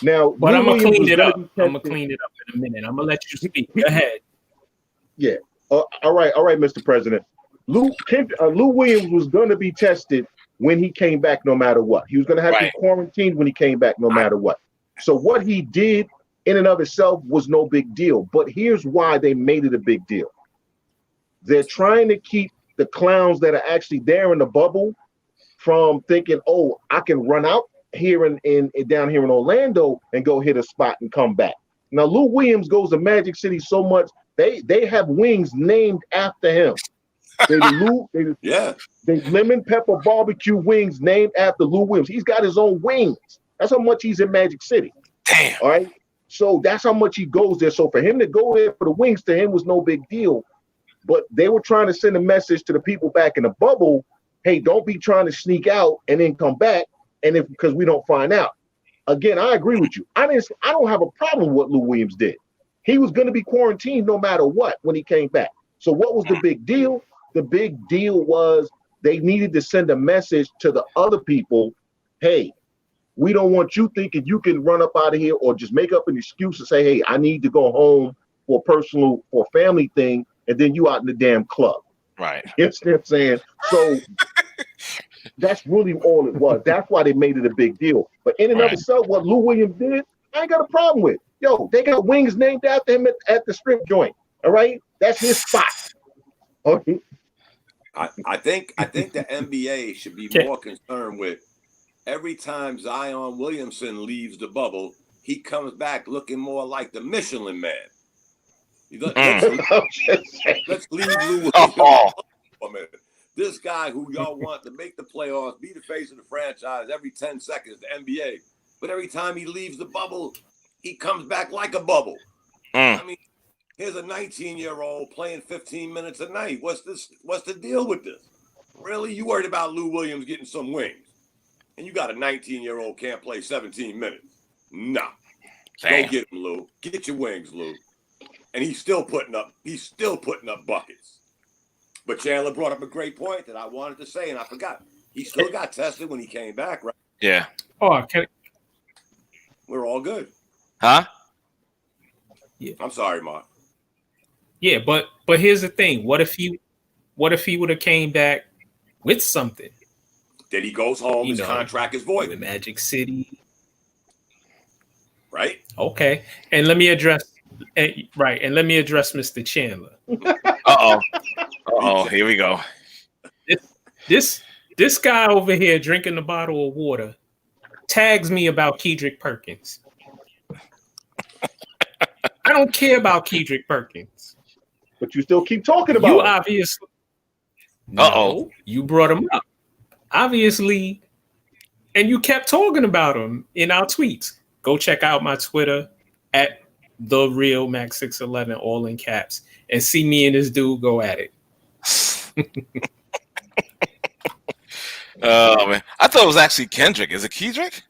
Now, but I'm gonna clean it up. I'm gonna clean it up in a minute. I'm gonna let you speak. Go ahead. Yeah. All right, Mr. President. Lou Williams was going to be tested when he came back, no matter what. He was going to have to be quarantined when he came back, no matter what. So what he did in and of itself was no big deal. But here's why they made it a big deal. They're trying to keep the clowns that are actually there in the bubble from thinking, oh, I can run out here in down here in Orlando and go hit a spot and come back. Now, Lou Williams goes to Magic City so much, they have wings named after him. They lemon pepper barbecue wings named after Lou Williams. He's got his own wings. That's how much he's in Magic City. Damn. All right. So that's how much he goes there. So for him to go there for the wings to him was no big deal. But they were trying to send a message to the people back in the bubble hey, don't be trying to sneak out and then come back, and if because we don't find out. Again, I agree with you. I don't have a problem with what Lou Williams did. He was going to be quarantined no matter what when he came back. So what was the big deal? The big deal was they needed to send a message to the other people, hey, we don't want you thinking you can run up out of here or just make up an excuse and say, hey, I need to go home for personal or family thing, and then you out in the damn club. Right. You know what I'm saying? So that's really all it was. That's why they made it a big deal. But in and of itself, what Lou Williams did, I ain't got a problem with. Yo, they got wings named after him at the strip joint. All right? That's his spot. Okay. I think the NBA should be more concerned with every time Zion Williamson leaves the bubble, he comes back looking more like the Michelin Man. Let's leave Lou Williams for a minute. This guy who y'all want to make the playoffs, be the face of the franchise every 10 seconds, the NBA. But every time he leaves the bubble, he comes back like a bubble. I mean, here's a 19-year-old playing 15 minutes a night. What's the deal with this? Really? You worried about Lou Williams getting some wings? And you got a 19-year-old can't play 17 minutes. Nah. Go get him, Lou. Get your wings, Lou. And he's still putting up buckets. But Chandler brought up a great point that I wanted to say, and I forgot. He still got tested when he came back, right? Yeah. Oh, We're all good. Huh? Yeah. I'm sorry, Mark. Yeah, but here's the thing. What if he would have came back with something? Then he goes home, his contract is void. With Magic City. Right? Okay. And let me address Mr. Chandler. Uh-oh, here we go. This guy over here drinking a bottle of water tags me about Kedrick Perkins. I don't care about Kedrick Perkins. But you still keep talking about you him. obviously. No, you brought him up. Obviously, and you kept talking about him in our tweets. Go check out my Twitter at @TheRealMax611, all in caps, and see me and this dude go at it. Oh man, I thought it was actually Kendrick. Is it Kedrick?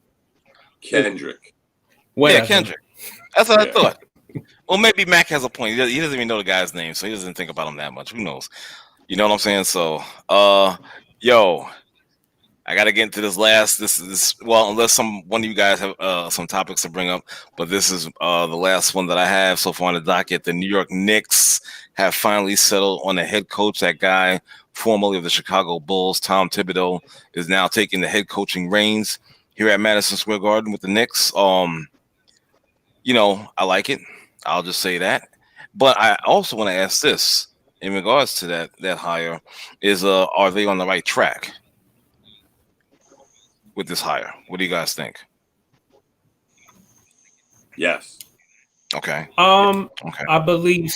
Kendrick. Whatever. Yeah, Kendrick. That's what I thought. Well, maybe Mac has a point. He doesn't even know the guy's name, so he doesn't think about him that much. Who knows? You know what I'm saying? So, yo, I gotta get into this last. Well, unless one of you guys have some topics to bring up, but this is the last one that I have so far on the docket. The New York Knicks have finally settled on the head coach. That guy, formerly of the Chicago Bulls, Tom Thibodeau, is now taking the head coaching reins here at Madison Square Garden with the Knicks. You know, I like it. I'll just say that. But I also want to ask this in regards to that hire: is are they on the right track with this hire? What do you guys think? Yes. Okay. Okay. I believe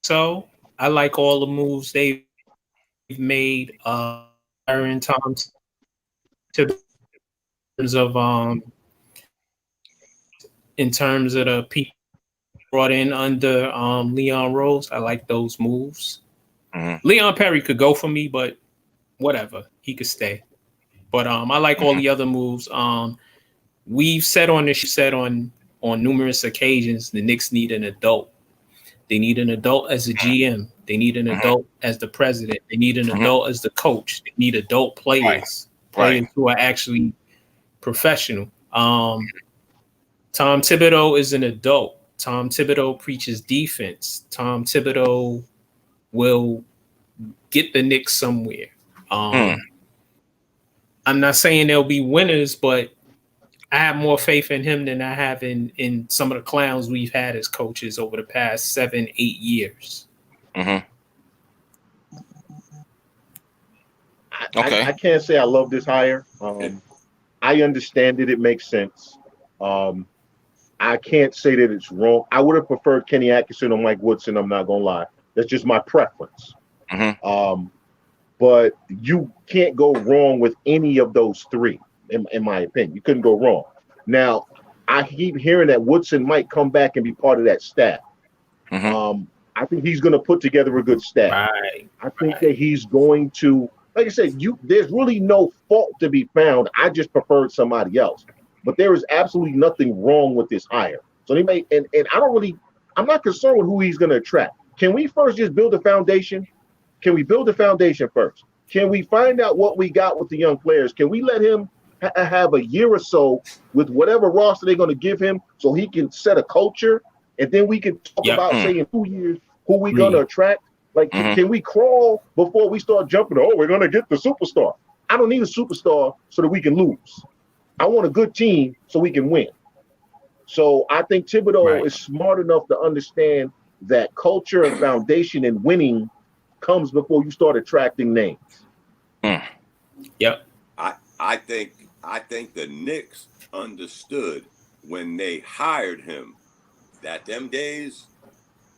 so. I like all the moves they've made. Hiring Tom in terms of the people brought in under Leon Rose. I like those moves. Mm-hmm. Leon Perry could go for me, but whatever, he could stay. But I like all the other moves. We've said on numerous occasions, the Knicks need an adult. They need an adult as a GM. They need an adult as the president. They need an adult as the coach. They need adult players, players who are actually professional. Tom Thibodeau is an adult. Tom Thibodeau preaches defense. Tom Thibodeau will get the Knicks somewhere. I'm not saying they'll be winners, but I have more faith in him than I have in some of the clowns we've had as coaches over the past 7-8 years. Mm-hmm. Okay. I can't say I love this hire. I understand it. It makes sense. I can't say that it's wrong. I would have preferred Kenny Atkinson or Mike Woodson. I'm not going to lie. That's just my preference. Mm-hmm. But you can't go wrong with any of those three, in my opinion. You couldn't go wrong. Now, I keep hearing that Woodson might come back and be part of that staff. Mm-hmm. I think he's going to put together a good staff. I think that he's going to like I said, there's really no fault to be found. I just preferred somebody else. But there is absolutely nothing wrong with this hire. So they may, and I'm not concerned with who he's going to attract. Can we first just build a foundation? Can we build a foundation first? Can we find out what we got with the young players? Can we let him have a year or so with whatever roster they're going to give him so he can set a culture? And then we can talk about, say, in 2 years, who we going to attract? Like, can we crawl before we start jumping? Oh, we're going to get the superstar. I don't need a superstar so that we can lose. I want a good team so we can win. So I think Thibodeau is smart enough to understand that culture and foundation and winning comes before you start attracting names. Yep. I think the Knicks understood when they hired him that them days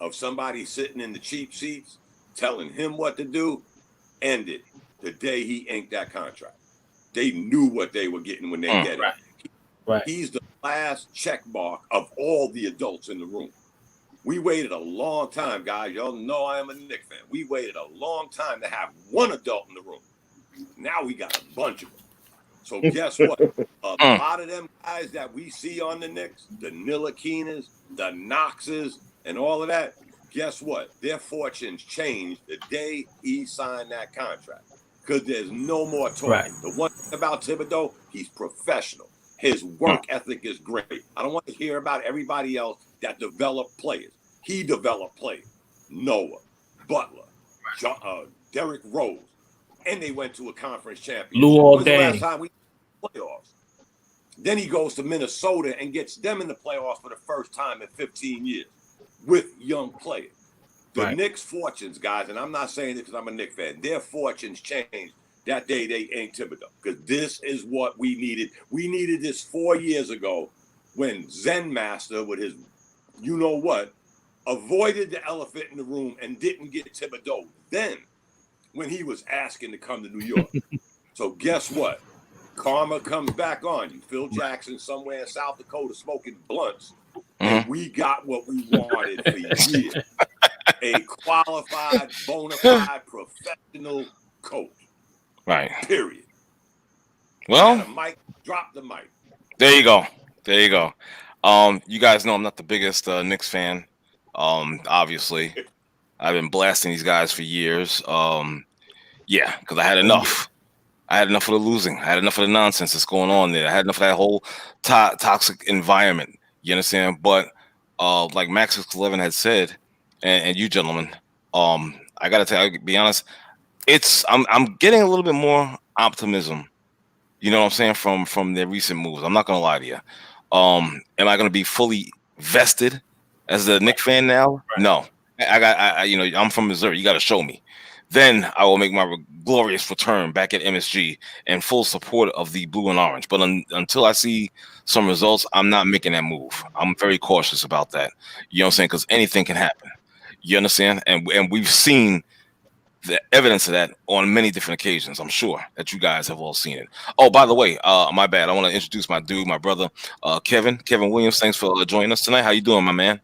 of somebody sitting in the cheap seats telling him what to do ended the day he inked that contract. They knew what they were getting when they get it. Right. He's the last check mark of all the adults in the room. We waited a long time, guys. Y'all know I am a Knicks fan. We waited a long time to have one adult in the room. Now we got a bunch of them. So guess what? A lot of them guys that we see on the Knicks, the Ntilikines, the Knoxes, and all of that, guess what? Their fortunes changed the day he signed that contract. Because there's no more talking. Right. The one thing about Thibodeau, he's professional. His work ethic is great. I don't want to hear about everybody else that developed players. He developed players. Noah, Butler, Derrick Rose. And they went to a conference championship. Lou all When's the day. last time we playoffs? Then he goes to Minnesota and gets them in the playoffs for the first time in 15 years with young players. The Knicks' fortunes, guys, and I'm not saying this because I'm a Knicks fan, their fortunes changed that day they inked Thibodeau, because this is what we needed. We needed this 4 years ago when Zen Master, with his you-know-what, avoided the elephant in the room and didn't get Thibodeau then when he was asking to come to New York. So guess what? Karma comes back on you. Phil Jackson somewhere in South Dakota smoking blunts, and we got what we wanted for years. A qualified, bona fide, professional coach. Right. Period. Well, Drop the mic. There you go. You guys know I'm not the biggest Knicks fan. Obviously, I've been blasting these guys for years. Because I had enough. I had enough of the losing. I had enough of the nonsense that's going on there. I had enough of that whole toxic environment. You understand? But like Max 11 had said, and you gentlemen, I gotta tell you, be honest, I'm getting a little bit more optimism. You know what I'm saying, from their recent moves. I'm not gonna lie to you. Am I gonna be fully vested as a Knicks fan now? No. I'm from Missouri. You got to show me. Then I will make my glorious return back at MSG in full support of the blue and orange. But until I see some results, I'm not making that move. I'm very cautious about that. You know what I'm saying? Because anything can happen. You understand? And we've seen the evidence of that on many different occasions. I'm sure that you guys have all seen it. Oh, by the way, my bad. I want to introduce my brother, Kevin Williams. Thanks for joining us tonight. How you doing, my man?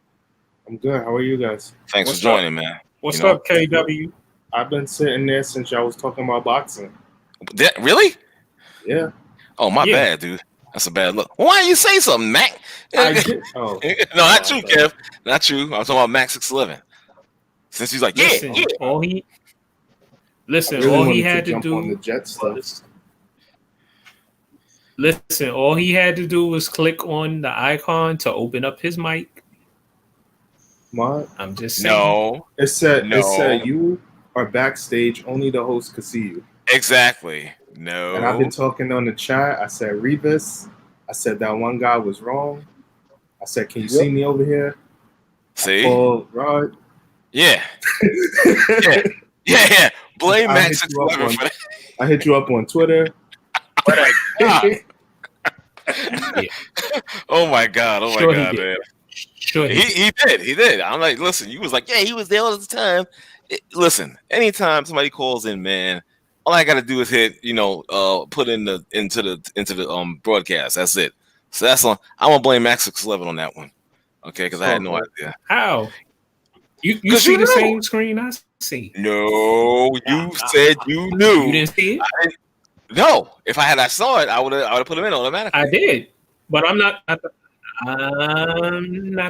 I'm good. How are you guys? Thanks for joining, man. What's up, KW? I've been sitting there since y'all was talking about boxing. Really? Yeah. Oh, my bad, dude. That's a bad look. Why didn't you say something, Mac? I did. Oh. No, not true, Kev. Not true. I'm talking about Max 611. Since he's like, all he had to do on the Jet stuff. Listen, all he had to do was click on the icon to open up his mic. What? I'm just saying. No. It said you are backstage. Only the host could see you. Exactly. No. And I've been talking on the chat. I said, read this. I said that one guy was wrong. I said, can you see me over here? See? Rod. Yeah. Yeah. Blame Max 611 for that. I hit you up on Twitter. Oh my god, man. Sure he did. I'm like, listen, you was like, yeah, he was there all the time. Listen, anytime somebody calls in, man, all I gotta do is hit, put into the broadcast. That's it. So that's on. I'm gonna blame Max 611 on that one. Okay, because I had no idea. How? You see the same screen I see. No, you said you knew. You didn't see it? No, if I saw it, I would have put him in automatically. I did, but I'm not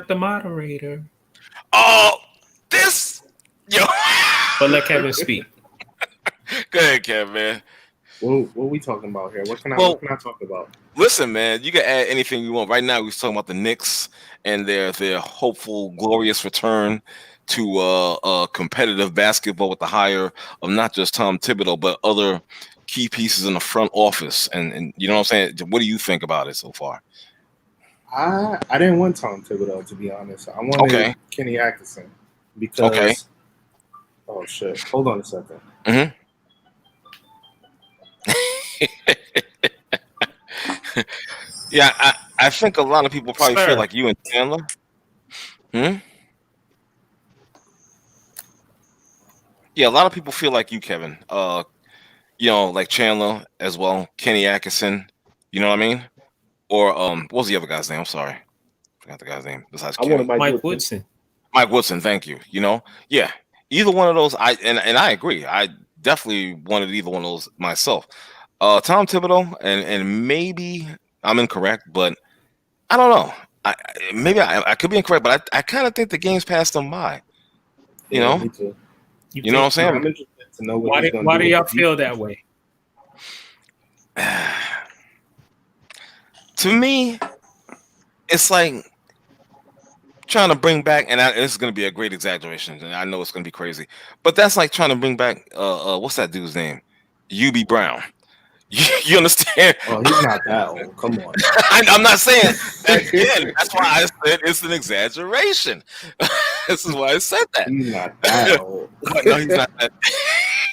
the moderator. Oh, this yo. But let Kevin speak. Go ahead, Kev, man. What are we talking about here? What can I talk about? Listen, man, you can add anything you want. Right now, we're talking about the Knicks and their hopeful, glorious return to competitive basketball with the hire of not just Tom Thibodeau, but other key pieces in the front office. And you know what I'm saying? What do you think about it so far? I didn't want Tom Thibodeau, to be honest. I wanted Kenny Atkinson because. Oh shit! Hold on a second. Mm-hmm. Yeah, I think a lot of people probably feel like you and Chandler. Yeah, a lot of people feel like you, Kevin. You know, like Chandler as well, Kenny Atkinson. You know what I mean? Or what was the other guy's name? I'm sorry, forgot the guy's name. Besides Kenny. Mike Woodson. Mike Woodson. Thank you. You know, yeah, either one of those. And I agree. I definitely wanted either one of those myself. Tom Thibodeau, and maybe I'm incorrect, but I don't know. I could be incorrect, but I kind of think the game's passed them by. You know? Me too. You know what I'm saying? I'm interested to know why do y'all feel that way? To me, it's like trying to bring back, and this is going to be a great exaggeration, and I know it's going to be crazy, but that's like trying to bring back, what's that dude's name? UB Brown. You understand? Oh, he's not that old. Come on. I'm not saying that again. That's why I said it's an exaggeration. This is why I said that. He's not that old. No, he's not that.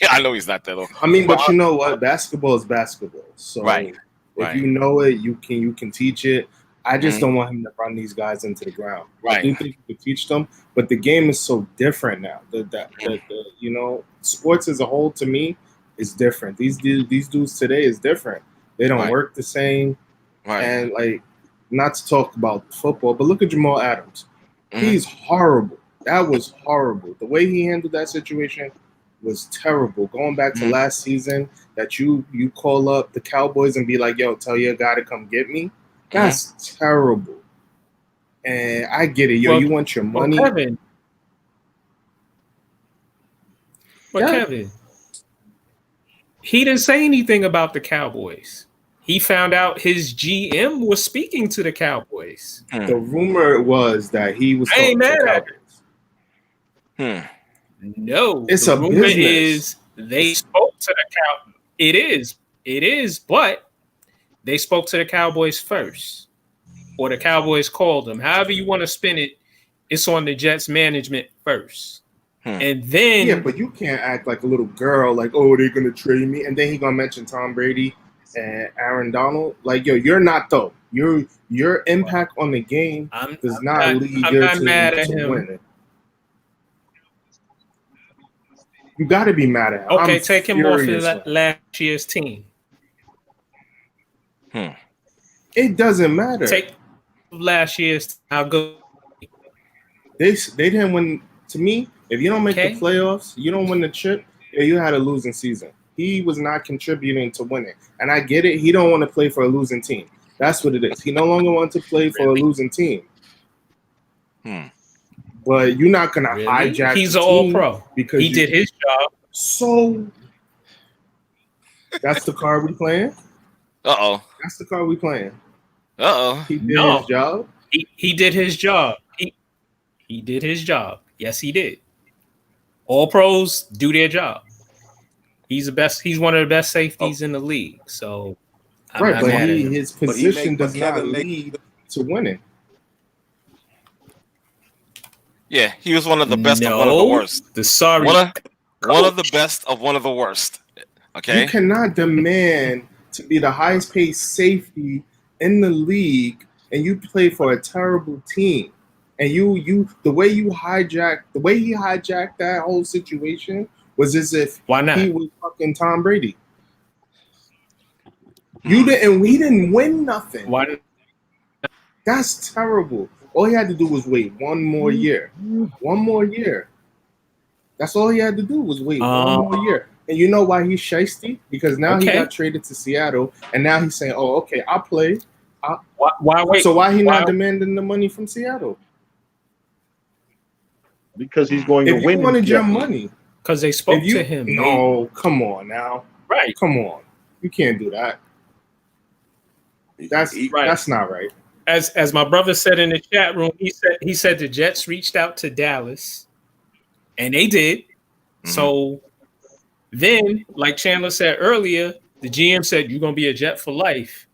I know he's not that old. I mean, but you know what? Basketball is basketball. So right. If you know it, you can teach it. I just don't want him to run these guys into the ground. Right. I do think you can teach them, but the game is so different now. The you know, sports as a whole to me is different. These dudes today is different. They don't work the same. Right. And like, not to talk about football, but look at Jamal Adams. He's horrible. That was horrible. The way he handled that situation was terrible. Going back to last season, that you call up the Cowboys and be like, yo, tell your guy to come get me. That's terrible. And I get it. Yo, you want your money. Kevin. Kevin, he didn't say anything about the Cowboys. He found out his GM was speaking to the Cowboys. The rumor was that he was talking to the Cowboys. No, it's the a rumor business. Is they spoke to the Cowboys. It is, but they spoke to the Cowboys first, or the Cowboys called them. However you want to spin it, it's on the Jets management first. And then but you can't act like a little girl, like, oh, they're gonna trade me, and then he's gonna mention Tom Brady and Aaron Donald. Like, yo, you're not though. Your impact on the game does not lead you to win. You got to be mad at him. Okay, take him off of last year's team. It doesn't matter. Take last year's. I'll go. They didn't win. To me, if you don't make the playoffs, you don't win the chip. You had a losing season. He was not contributing to winning, and I get it. He don't want to play for a losing team. That's what it is. He no longer wants to play for a losing team. But you're not gonna hijack. He's an all-pro because he did his job. So that's the card we playing. That's the card we playing. He did his job. He did his job. He did his job. Yes, he did. All pros do their job. He's the best. He's one of the best safeties in the league. So, but his position does not lead to winning. Yeah, he was one of the best of one of the worst. One of the best of one of the worst. Okay, you cannot demand to be the highest paid safety in the league, and you play for a terrible team. And the way he hijacked that whole situation was as if he was fucking Tom Brady. We didn't win nothing. Why? That's terrible. All he had to do was wait one more year. One more year. That's all he had to do was wait one more year. And you know why he's shiesty? Because now he got traded to Seattle, and now he's saying, "Oh, okay, I'll play." Why wait? So why he not demanding the money from Seattle? Because he's going to win. If you wanted your money, because they spoke to him. No, come on now. Right. Come on. You can't do that. That's right. That's not right. As my brother said in the chat room, he said the Jets reached out to Dallas, and they did. Mm-hmm. So then, like Chandler said earlier, the GM said, "You're gonna be a Jet for life.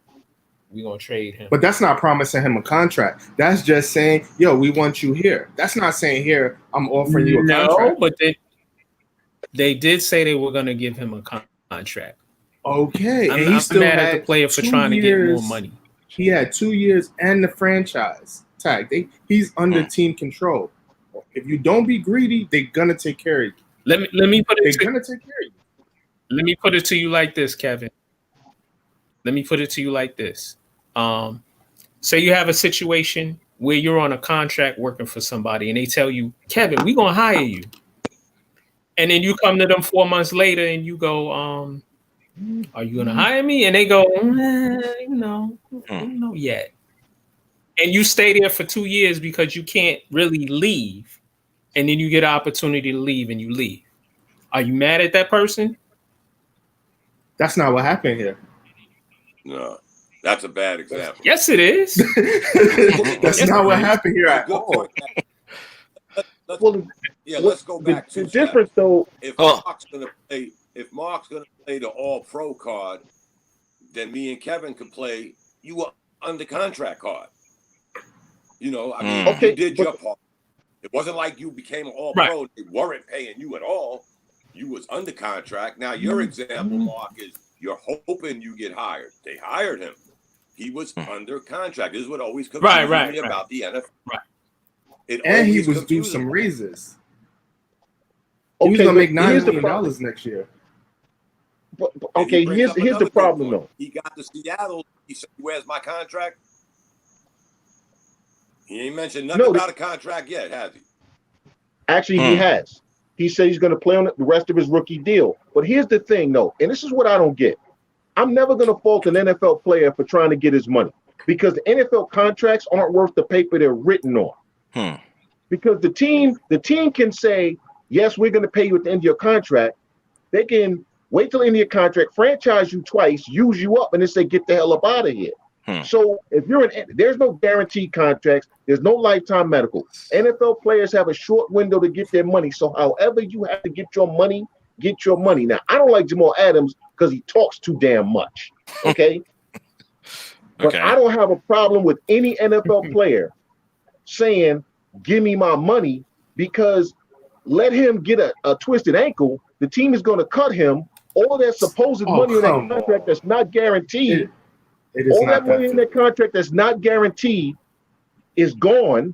We're gonna trade him." But that's not promising him a contract. That's just saying, "Yo, we want you here." That's not saying, "Here, I'm offering you a contract." No, but they did say they were gonna give him a contract. Okay, and he still mad at the player for trying to get more money. He had 2 years and the franchise tag. He's under team control. If you don't be greedy, they're gonna take care of you. Let me put it. They're gonna take care of you. Let me put it to you like this, Kevin. Let me put it to you like this. Say you have a situation where you're on a contract working for somebody, and they tell you, "Kevin, we're gonna hire you," and then you come to them 4 months later and you go, "Are you gonna hire me?" And they go, "No yet." And you stay there for 2 years because you can't really leave, and then you get an opportunity to leave, and you leave. Are you mad at that person? That's not what happened here. No, that's a bad example. Yes, it is. That's not what happened here at all. Let's go back. The difference, though, if Mark's gonna play the All-Pro card, then me and Kevin could play you under contract card. You know, I mean, you did your part. It wasn't like you became an All-Pro. Right. They weren't paying you at all. You was under contract. Now, your example, Mark, is you're hoping you get hired. They hired him. He was under contract. This is what always confuses me about the NFL. Right. And he was due some raises. He was going to make $9 million next year. But here's the problem, though. He got to Seattle. He said, "Where's my contract?" He ain't mentioned nothing about a contract yet, has he? Actually, he has. He said he's going to play on the rest of his rookie deal. But here's the thing, though, and this is what I don't get. I'm never going to fault an NFL player for trying to get his money because the NFL contracts aren't worth the paper they're written on. Because the team can say, "Yes, we're going to pay you at the end of your contract." They can wait till the end of your contract, franchise you twice, use you up, and then say, "Get the hell up out of here." So if there's no guaranteed contracts, there's no lifetime medical. NFL players have a short window to get their money. So however you have to get your money, get your money. Now, I don't like Jamal Adams because he talks too damn much. Okay. But I don't have a problem with any NFL player saying, "Give me my money," because let him get a twisted ankle. The team is going to cut him. All that supposed money in that contract that's not guaranteed. All that money in that contract that's not guaranteed is gone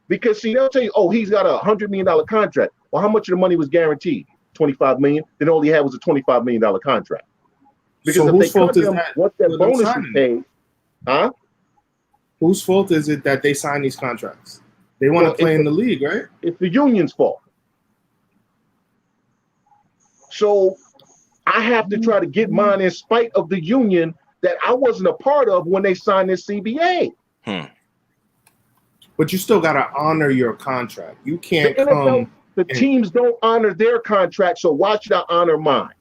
because, see, they'll tell you, "Oh, he's got a $100 million contract." Well, how much of the money was guaranteed? $25 million. Then all he had was a $25 million contract. Because if they cut him, what's that bonus he paid? Whose fault is it that they sign these contracts? They want to play in the league, right? It's the union's fault. So I have to try to get mine in spite of the union that I wasn't a part of when they signed this CBA. But you still got to honor your contract. You can't The teams don't honor their contract, so why should I honor mine?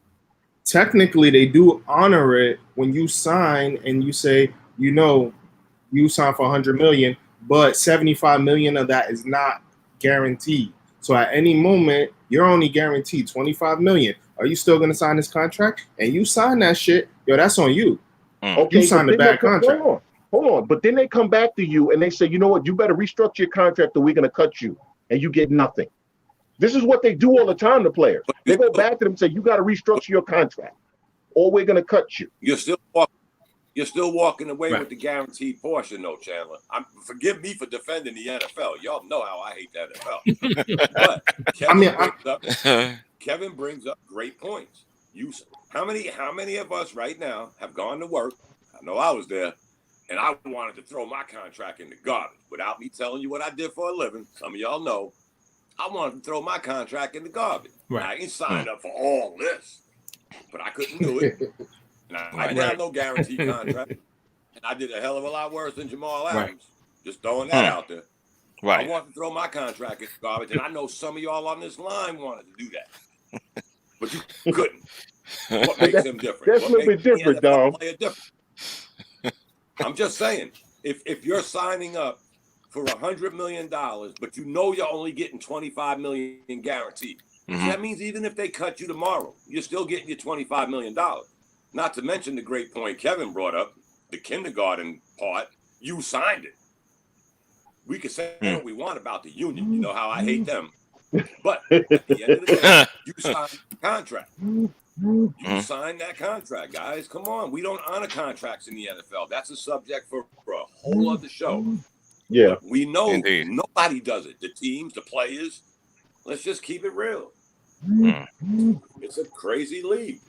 Technically, they do honor it when you sign and you say, you sign for $100 million, but $75 million of that is not guaranteed. So at any moment, you're only guaranteed $25 million. Are you still going to sign this contract? And you sign that shit, that's on you. Okay, you signed a bad contract. Hold on. But then they come back to you and they say, "You know what? You better restructure your contract or we're going to cut you." And you get nothing. This is what they do all the time to players. They go back to them and say, "You got to restructure your contract or we're going to cut you." You're still walking away with the guaranteed portion, though, Chandler. Forgive me for defending the NFL. Y'all know how I hate the NFL. But Kevin brings up great points. How many of us right now have gone to work? I know I was there, and I wanted to throw my contract in the garbage without me telling you what I did for a living. Some of y'all know. I wanted to throw my contract in the garbage. Right. I ain't signed up for all this, but I couldn't do it. And I didn't have no guaranteed contract. And I did a hell of a lot worse than Jamal Adams. Just throwing that out there. Right. I wanted to throw my contract in the garbage, and I know some of y'all on this line wanted to do that. But you couldn't. What makes him different? That's a little bit different, Dom. I'm just saying, if you're signing up for $100 million, but you know you're only getting $25 million guaranteed, so that means even if they cut you tomorrow, you're still getting your $25 million. Not to mention the great point Kevin brought up, the kindergarten part, you signed it. We can say what we want about the union. You know how I hate them. But at the end of the day, you signed the contract. You signed that contract, guys. Come on. We don't honor contracts in the NFL. That's a subject for a whole other show. Yeah. But we know Indeed. nobody does it. The teams, the players. Let's just keep it real. It's a crazy league.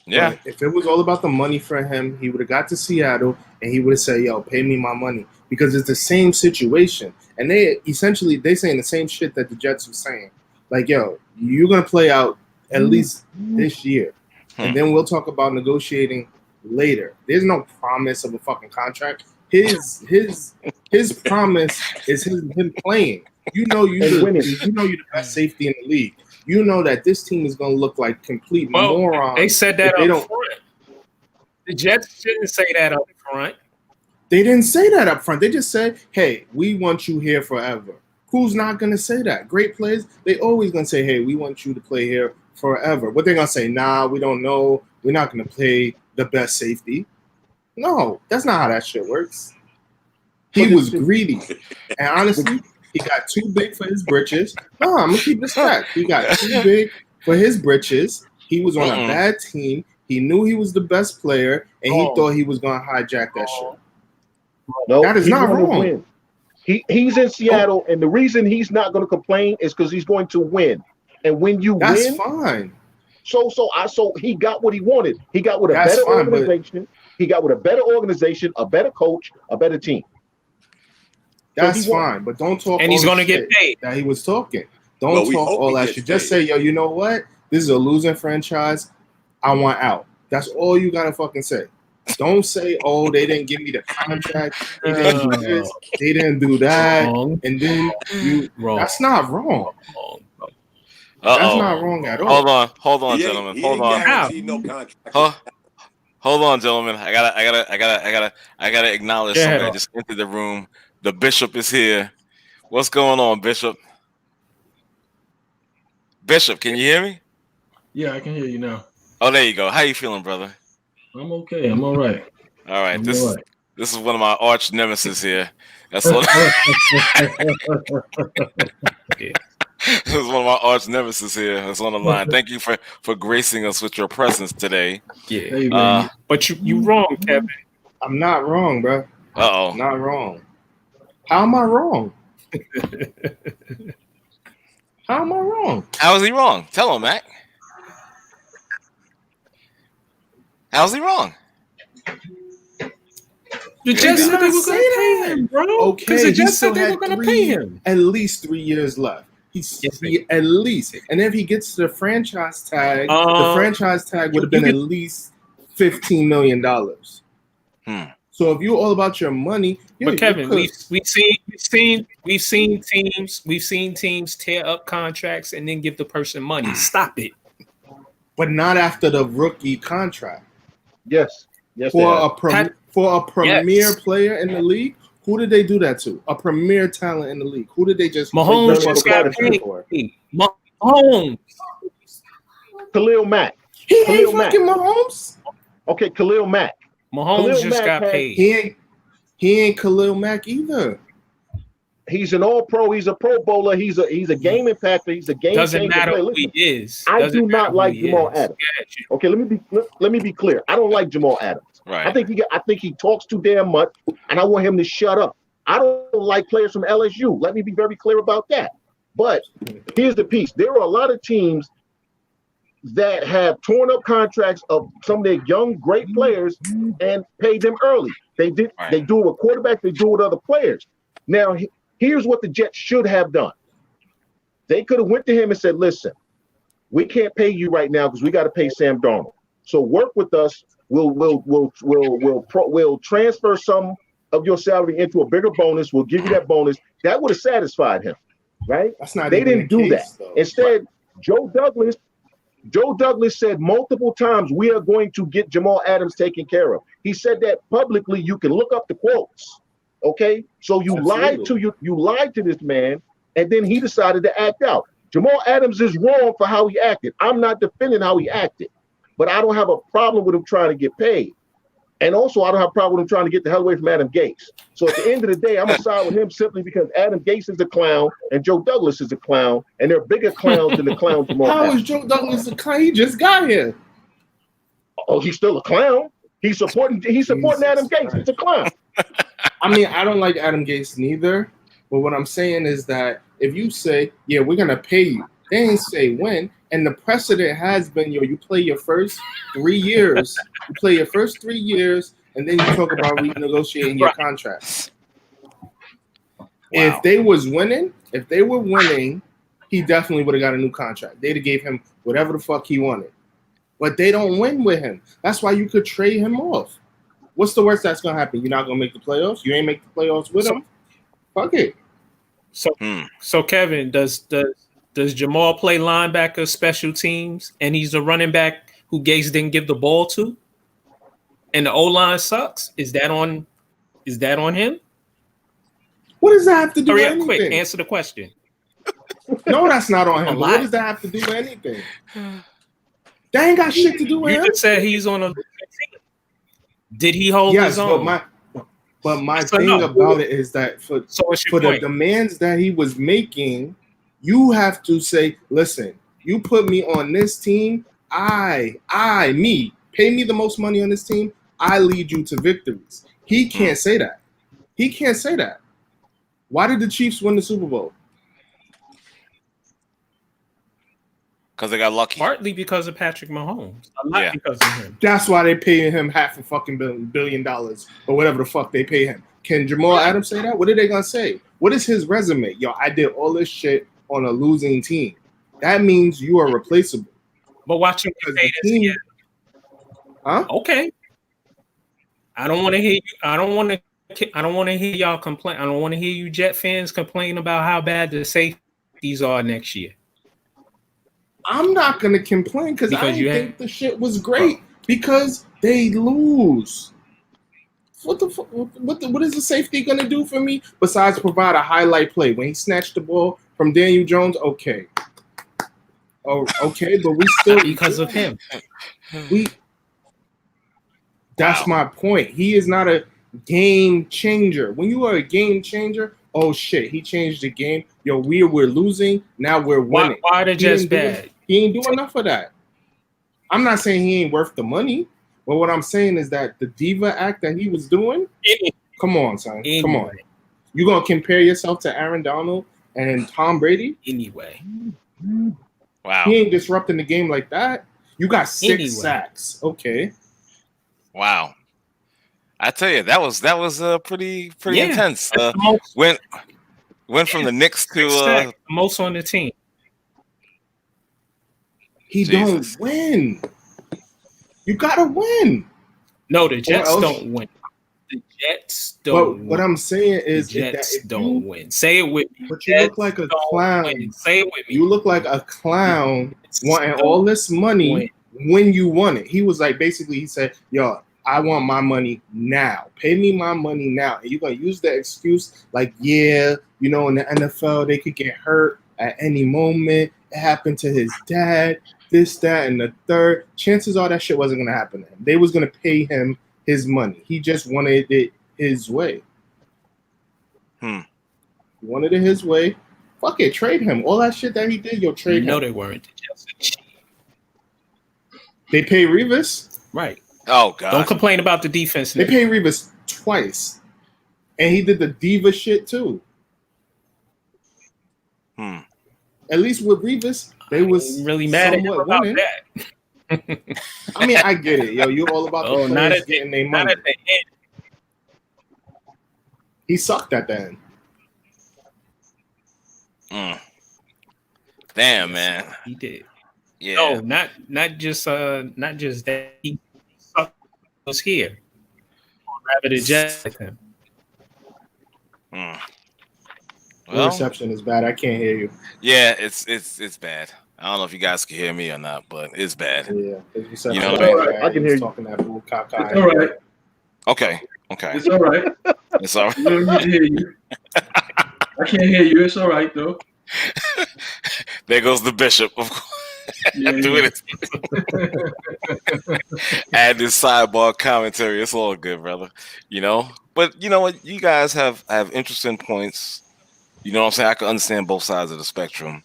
Yeah. But if it was all about the money for him, he would have got to Seattle and he would have said, yo, pay me my money. Because it's the same situation. And they saying the same shit that the Jets were saying. Like, yo, you're going to play out at least this year. And then we'll talk about negotiating later. There's no promise of a fucking contract. His promise is him playing. You know you're the best safety in the league. You know that this team is going to look like complete morons. They said that up front. The Jets didn't say that up front. They didn't say that up front. They just said, hey, we want you here forever. Who's not going to say that? Great players, they always going to say, hey, we want you to play here forever. But they're going to say, nah, we don't know. We're not going to play the best safety. No, that's not how that shit works. He was greedy. And honestly, he got too big for his britches. No, I'm going to keep this fact. He got too big for his britches. He was on a bad team. He knew he was the best player, and he thought he was going to hijack that shit. No, that is not wrong. He's in Seattle, and the reason he's not going to complain is because he's going to win. And when you that's win, fine. So he got what he wanted. He got with a better organization. He got with a better organization, a better coach, a better team. That's fine, but don't talk. And he's going to get paid. That he was talking. Don't talk all that shit. Just say, yo, you know what? This is a losing franchise. I want out. That's all you gotta fucking say. Don't say, oh, they didn't give me the contract. They didn't do this. They didn't do that. And then that's not wrong. That's not wrong at all. Hold on, gentlemen. Hold on. Hold on, gentlemen. I gotta acknowledge something that just entered the room. The Bishop is here. What's going on, Bishop? Bishop, can you hear me? Yeah, I can hear you now. Oh, there you go. How you feeling, brother? I'm okay. I'm all right. All right. This is one of my arch nemesis here. That's all. This is one of my arch nemesis here. That's on the line. Thank you for gracing us with your presence today. Yeah. But you wrong, Kevin. I'm not wrong, bro. Uh-oh. Not wrong. How am I wrong? How am I wrong? How is he wrong? Tell him, Mac. How's he wrong? The Jets said they were going to pay him, bro. Okay, the Jets said they were going to pay him. At least 3 years left. At least. And if he gets the franchise tag, the franchise tag would have been at least $15 million. So if you're all about your money, but Kevin, we've seen teams tear up contracts and then give the person money. Stop it. But not after the rookie contract. Yes. For a premier player in the league, who did they do that to? A premier talent in the league. Who did they just? Mahomes just got paid. Mahomes. Khalil Mack. He ain't fucking Mahomes. Okay, Khalil Mack. Mahomes just got paid. He ain't Khalil Mack either. He's an all-pro. He's a Pro Bowler. He's a game impactor. He's a game changer. Doesn't matter who he is. I do not like Jamal Adams. Okay, let me be clear. I don't like Jamal Adams. Right. I think he talks too damn much, and I want him to shut up. I don't like players from LSU. Let me be very clear about that. But here's the piece: there are a lot of teams that have torn up contracts of some of their young, great players and paid them early. They do it with quarterbacks. They do it with other players. Now, here's what the Jets should have done. They could have went to him and said, listen, we can't pay you right now because we got to pay Sam Darnold. So work with us. We'll transfer some of your salary into a bigger bonus. We'll give you that bonus. That would have satisfied him, right? That's not. They even didn't do case, that. Though. Instead, Joe Douglas said multiple times, we are going to get Jamal Adams taken care of. He said that publicly. You can look up the quotes. Okay, so you lied to this man, and then he decided to act out. Jamal Adams is wrong for how he acted. I'm not defending how he acted, but I don't have a problem with him trying to get paid. And also, I don't have a problem with him trying to get the hell away from Adam Gase. So at the end of the day, I'm going to side with him simply because Adam Gase is a clown and Joe Douglas is a clown, and they're bigger clowns than the clown Jamal How Adams. is Joe Douglas a clown? He just got here. Oh, he's still a clown. He's supporting Adam Gase. He's a clown. I mean, I don't like Adam Gase neither. But what I'm saying is that if you say, yeah, we're going to pay you, they ain't say when. And the precedent has been, you play your first 3 years. You play your first 3 years, and then you talk about renegotiating your contract. Wow. If they were winning, he definitely would have got a new contract. They'd have gave him whatever the fuck he wanted. But they don't win with him. That's why you could trade him off. What's the worst that's going to happen? You're not going to make the playoffs? You ain't make the playoffs with him? Fuck it. So Kevin, does Jamal play linebacker, special teams, and he's a running back who Gase didn't give the ball to? And the O-line sucks? Is that on him? What does that have to do Hurry with up, anything? quick, answer the question. No, that's not on him. What does that have to do with anything? That ain't got shit to do with him. You just said he's on a. Did he hold his own? But my thing about it is that for the demands that he was making, you have to say, listen, you put me on this team, me, pay me the most money on this team, I lead you to victories. He can't say that. He can't say that. Why did the Chiefs win the Super Bowl? Because they got lucky. Partly because of Patrick Mahomes. A lot because of him. That's why they paying him half a fucking $1 billion or whatever the fuck they pay him. Can Jamal Adams say that? What are they gonna say? What is his resume? Yo, I did all this shit on a losing team. That means you are replaceable. But watch him say this again. Huh? Okay. I don't want to hear you. I don't want to hear y'all complain. I don't want to hear you Jet fans complain about how bad the safeties are next year. I'm not gonna complain because I think the shit was great because they lose. What the fuck? What is the safety gonna do for me besides provide a highlight play when he snatched the ball from Daniel Jones? Okay. Oh, okay, but we still because of him. That's my point. He is not a game changer. When you are a game changer, oh shit, he changed the game. Yo, we're losing. Now we're winning. Why the Jets bad? He ain't doing enough of that. I'm not saying he ain't worth the money, but what I'm saying is that the diva act that he was doing. Come on, son. Come on. You gonna compare yourself to Aaron Donald and Tom Brady? Anyway. Wow. He ain't disrupting the game like that. You got 6 sacks. Okay. Wow. I tell you, that was pretty intense. Went from the Knicks to most on the team. He don't win. You gotta win. No, the Jets don't win. The Jets don't win. What I'm saying is the Jets don't win. Say it with me. But you look like a clown. Win. Say it with me. You look like a clown wanting all this money when you won it. He was like, basically, he said, yo, I want my money now. Pay me my money now. And you're going to use the excuse like, yeah, in the NFL, they could get hurt at any moment. It happened to his dad, this, that, and the third. Chances are that shit wasn't going to happen to him. They was going to pay him his money. He just wanted it his way. He wanted it his way. Fuck it, trade him. All that shit that he did, trade him. No, they weren't. They pay Revis. Right. Oh, God. Don't complain about the defense. They pay Revis twice. And he did the diva shit, too. At least with Revis, they was really mad at him about that. I mean, I get it, yo. You're all about the players getting their money. Not at the end. He sucked at the end. Damn, man. He did. Yeah. No, not just that. He was here. Rather than just with him. Mm. The Well, reception is bad. I can't hear you. yeah, it's bad. I don't know if you guys can hear me or not, but it's bad. Yeah, his reception. You know what is I mean? bad. I can He's hear you. talking that bull caca. It's all right. Okay. It's all right. It's all right. We don't need to hear you. I can't hear you. It's all right though. There goes the bishop. Of course. Yeah, Doing it. Add this sidebar commentary. It's all good, brother. You know, but you know what? You guys have interesting points. You know what I'm saying? I can understand both sides of the spectrum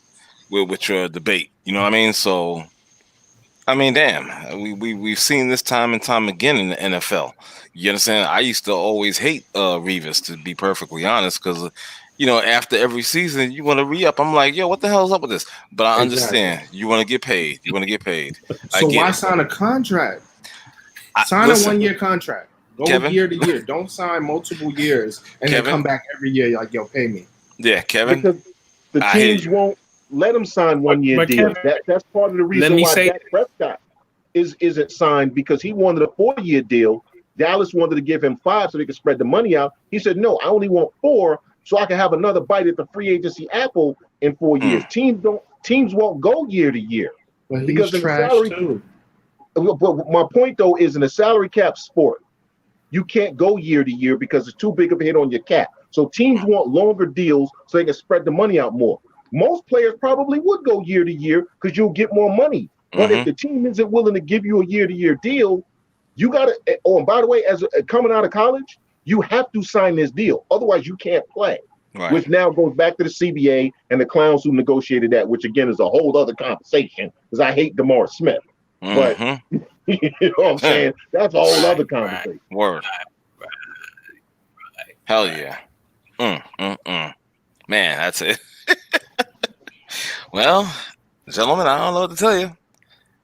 with your debate. You know what I mean? So, I mean, damn, we've seen this time and time again in the NFL. You understand? I used to always hate Revis, to be perfectly honest, because you know, after every season, you want to re-up. I'm like, yo, what the hell is up with this? But I understand. You want to get paid. You want to get paid. So why sign a contract? Sign a 1 year contract. Go Kevin? year to year. Don't sign multiple years and then come back every year like, yo, pay me. Yeah, Kevin. Because the teams won't let him sign 1 year deal. That's part of the reason why Dak Prescott isn't signed, because he wanted a 4 year deal. Dallas wanted to give him 5 so they could spread the money out. He said, no, I only want 4 so I can have another bite at the free agency apple in 4 years. Teams won't go year to year. But because he's in the trash salary, too. But my point though is, in a salary cap sport, you can't go year to year because it's too big of a hit on your cap. So teams want longer deals so they can spread the money out more. Most players probably would go year to year because you'll get more money. But if the team isn't willing to give you a year-to-year deal, you got to. Oh, and by the way, as coming out of college, you have to sign this deal. Otherwise, you can't play. Right. Which now goes back to the CBA and the clowns who negotiated that, which again is a whole other conversation because I hate DeMar Smith. But you know what I'm saying? That's a whole other conversation. Word. Hell yeah. Man, that's it. Well, gentlemen, I don't know what to tell you.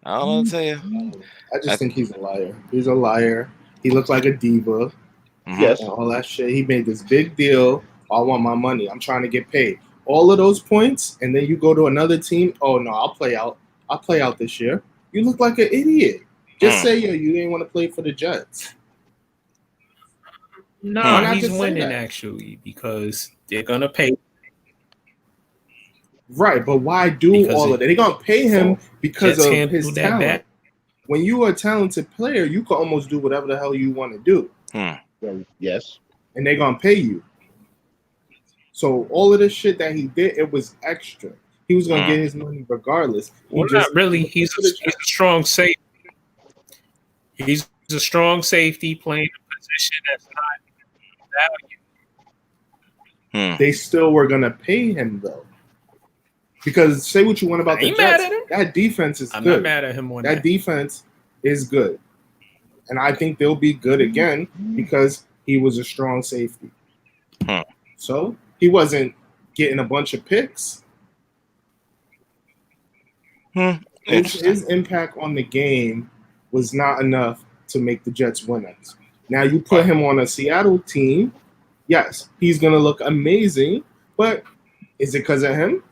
I just think he's a liar. He's a liar. He looks like a diva. Yes. And all that shit. He made this big deal. I want my money. I'm trying to get paid. All of those points, and then you go to another team. Oh no, I'll play out. I'll play out this year. You look like an idiot. Just say you didn't want to play for the Jets. No, he's winning actually because they're gonna pay. Right, but why do all of that? They're gonna pay him because of his talent. When you are a talented player, you can almost do whatever the hell you want to do. Yes. And they're gonna pay you. So all of this shit that he did, it was extra. He was gonna get his money regardless. Well, not really. He's a strong safety. He's a strong safety playing a position that's not valued. They still were gonna pay him though. Because say what you want about the Jets, that defense is good. I'm not mad at him on that. That defense is good. And I think they'll be good again because he was a strong safety. So he wasn't getting a bunch of picks. His impact on the game was not enough to make the Jets winners. Now you put him on a Seattle team, yes, he's going to look amazing, but is it because of him?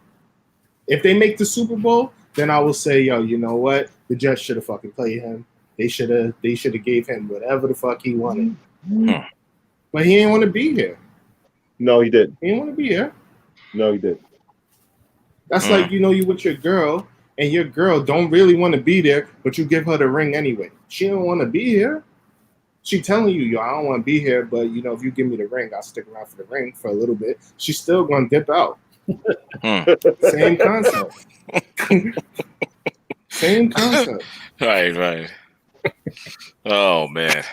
If they make the Super Bowl, then I will say, yo, you know what? The Jets should have fucking played him. They should have gave him whatever the fuck he wanted. But he didn't want to be here. No, he didn't. He didn't want to be here. No, he didn't. That's like, you with your girl, and your girl don't really want to be there, but you give her the ring anyway. She don't want to be here. She telling you, yo, I don't want to be here, but, if you give me the ring, I'll stick around for the ring for a little bit. She's still going to dip out. Same concept. Same concept. Right. Oh man.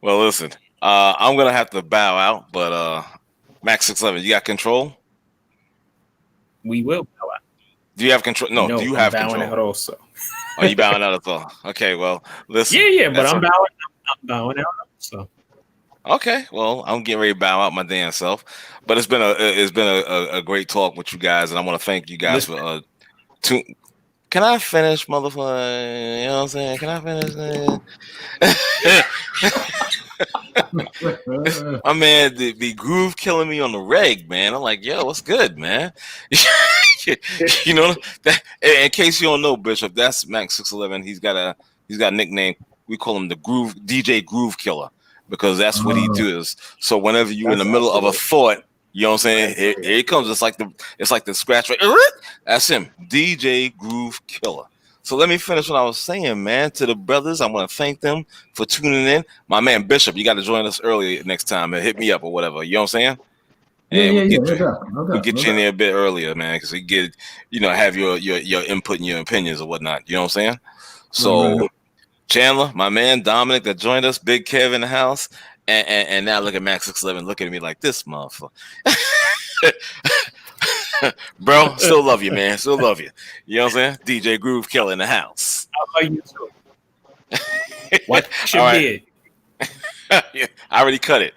Well, listen. I'm gonna have to bow out, but Max 611, you got control? We will bow out. Do you have control? No, do you have bowing control? Out also. Are you bowing out as well? Okay, well, listen. Yeah, but I'm bowing out also. Okay, well, I'm getting ready to bow out my damn self, but it's been a great talk with you guys, and I want to thank you guys for Can I finish, motherfucker? You know what I'm saying? Can I finish? My man, the groove killing me on the reg, man. I'm like, yo, what's good, man? You know that. In case you don't know, Bishop, that's Max 611. He's got a nickname. We call him the Groove DJ Groove Killer because that's what he does. So whenever you're in the middle of a thought, you know what I'm saying? Here he comes. It's like the scratch right. That's him, DJ Groove Killer. So let me finish what I was saying, man. To the brothers, I want to thank them for tuning in. My man Bishop, you got to join us early next time and hit me up or whatever. You know what I'm saying? And we'll get you in there a bit earlier, man, because we get, have your input and your opinions or whatnot. You know what I'm saying? So Chandler, my man Dominic that joined us, Big Kev in the house, and now look at Max 611 looking at me like this motherfucker. Bro, still love you, man. Still love you. You know what I'm saying? DJ Groove Killer in the house. I love you too. Watch your beard. Yeah, I already cut it.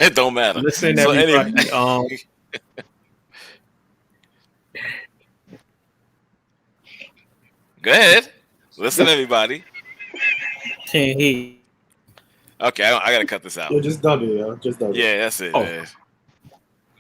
It don't matter. Listen, everybody. Anyway. Go ahead. Listen, everybody. Can't hear. Okay, I gotta cut this out. Yeah, just done it, yo. Just done it. Yeah, that's it. Oh. Man.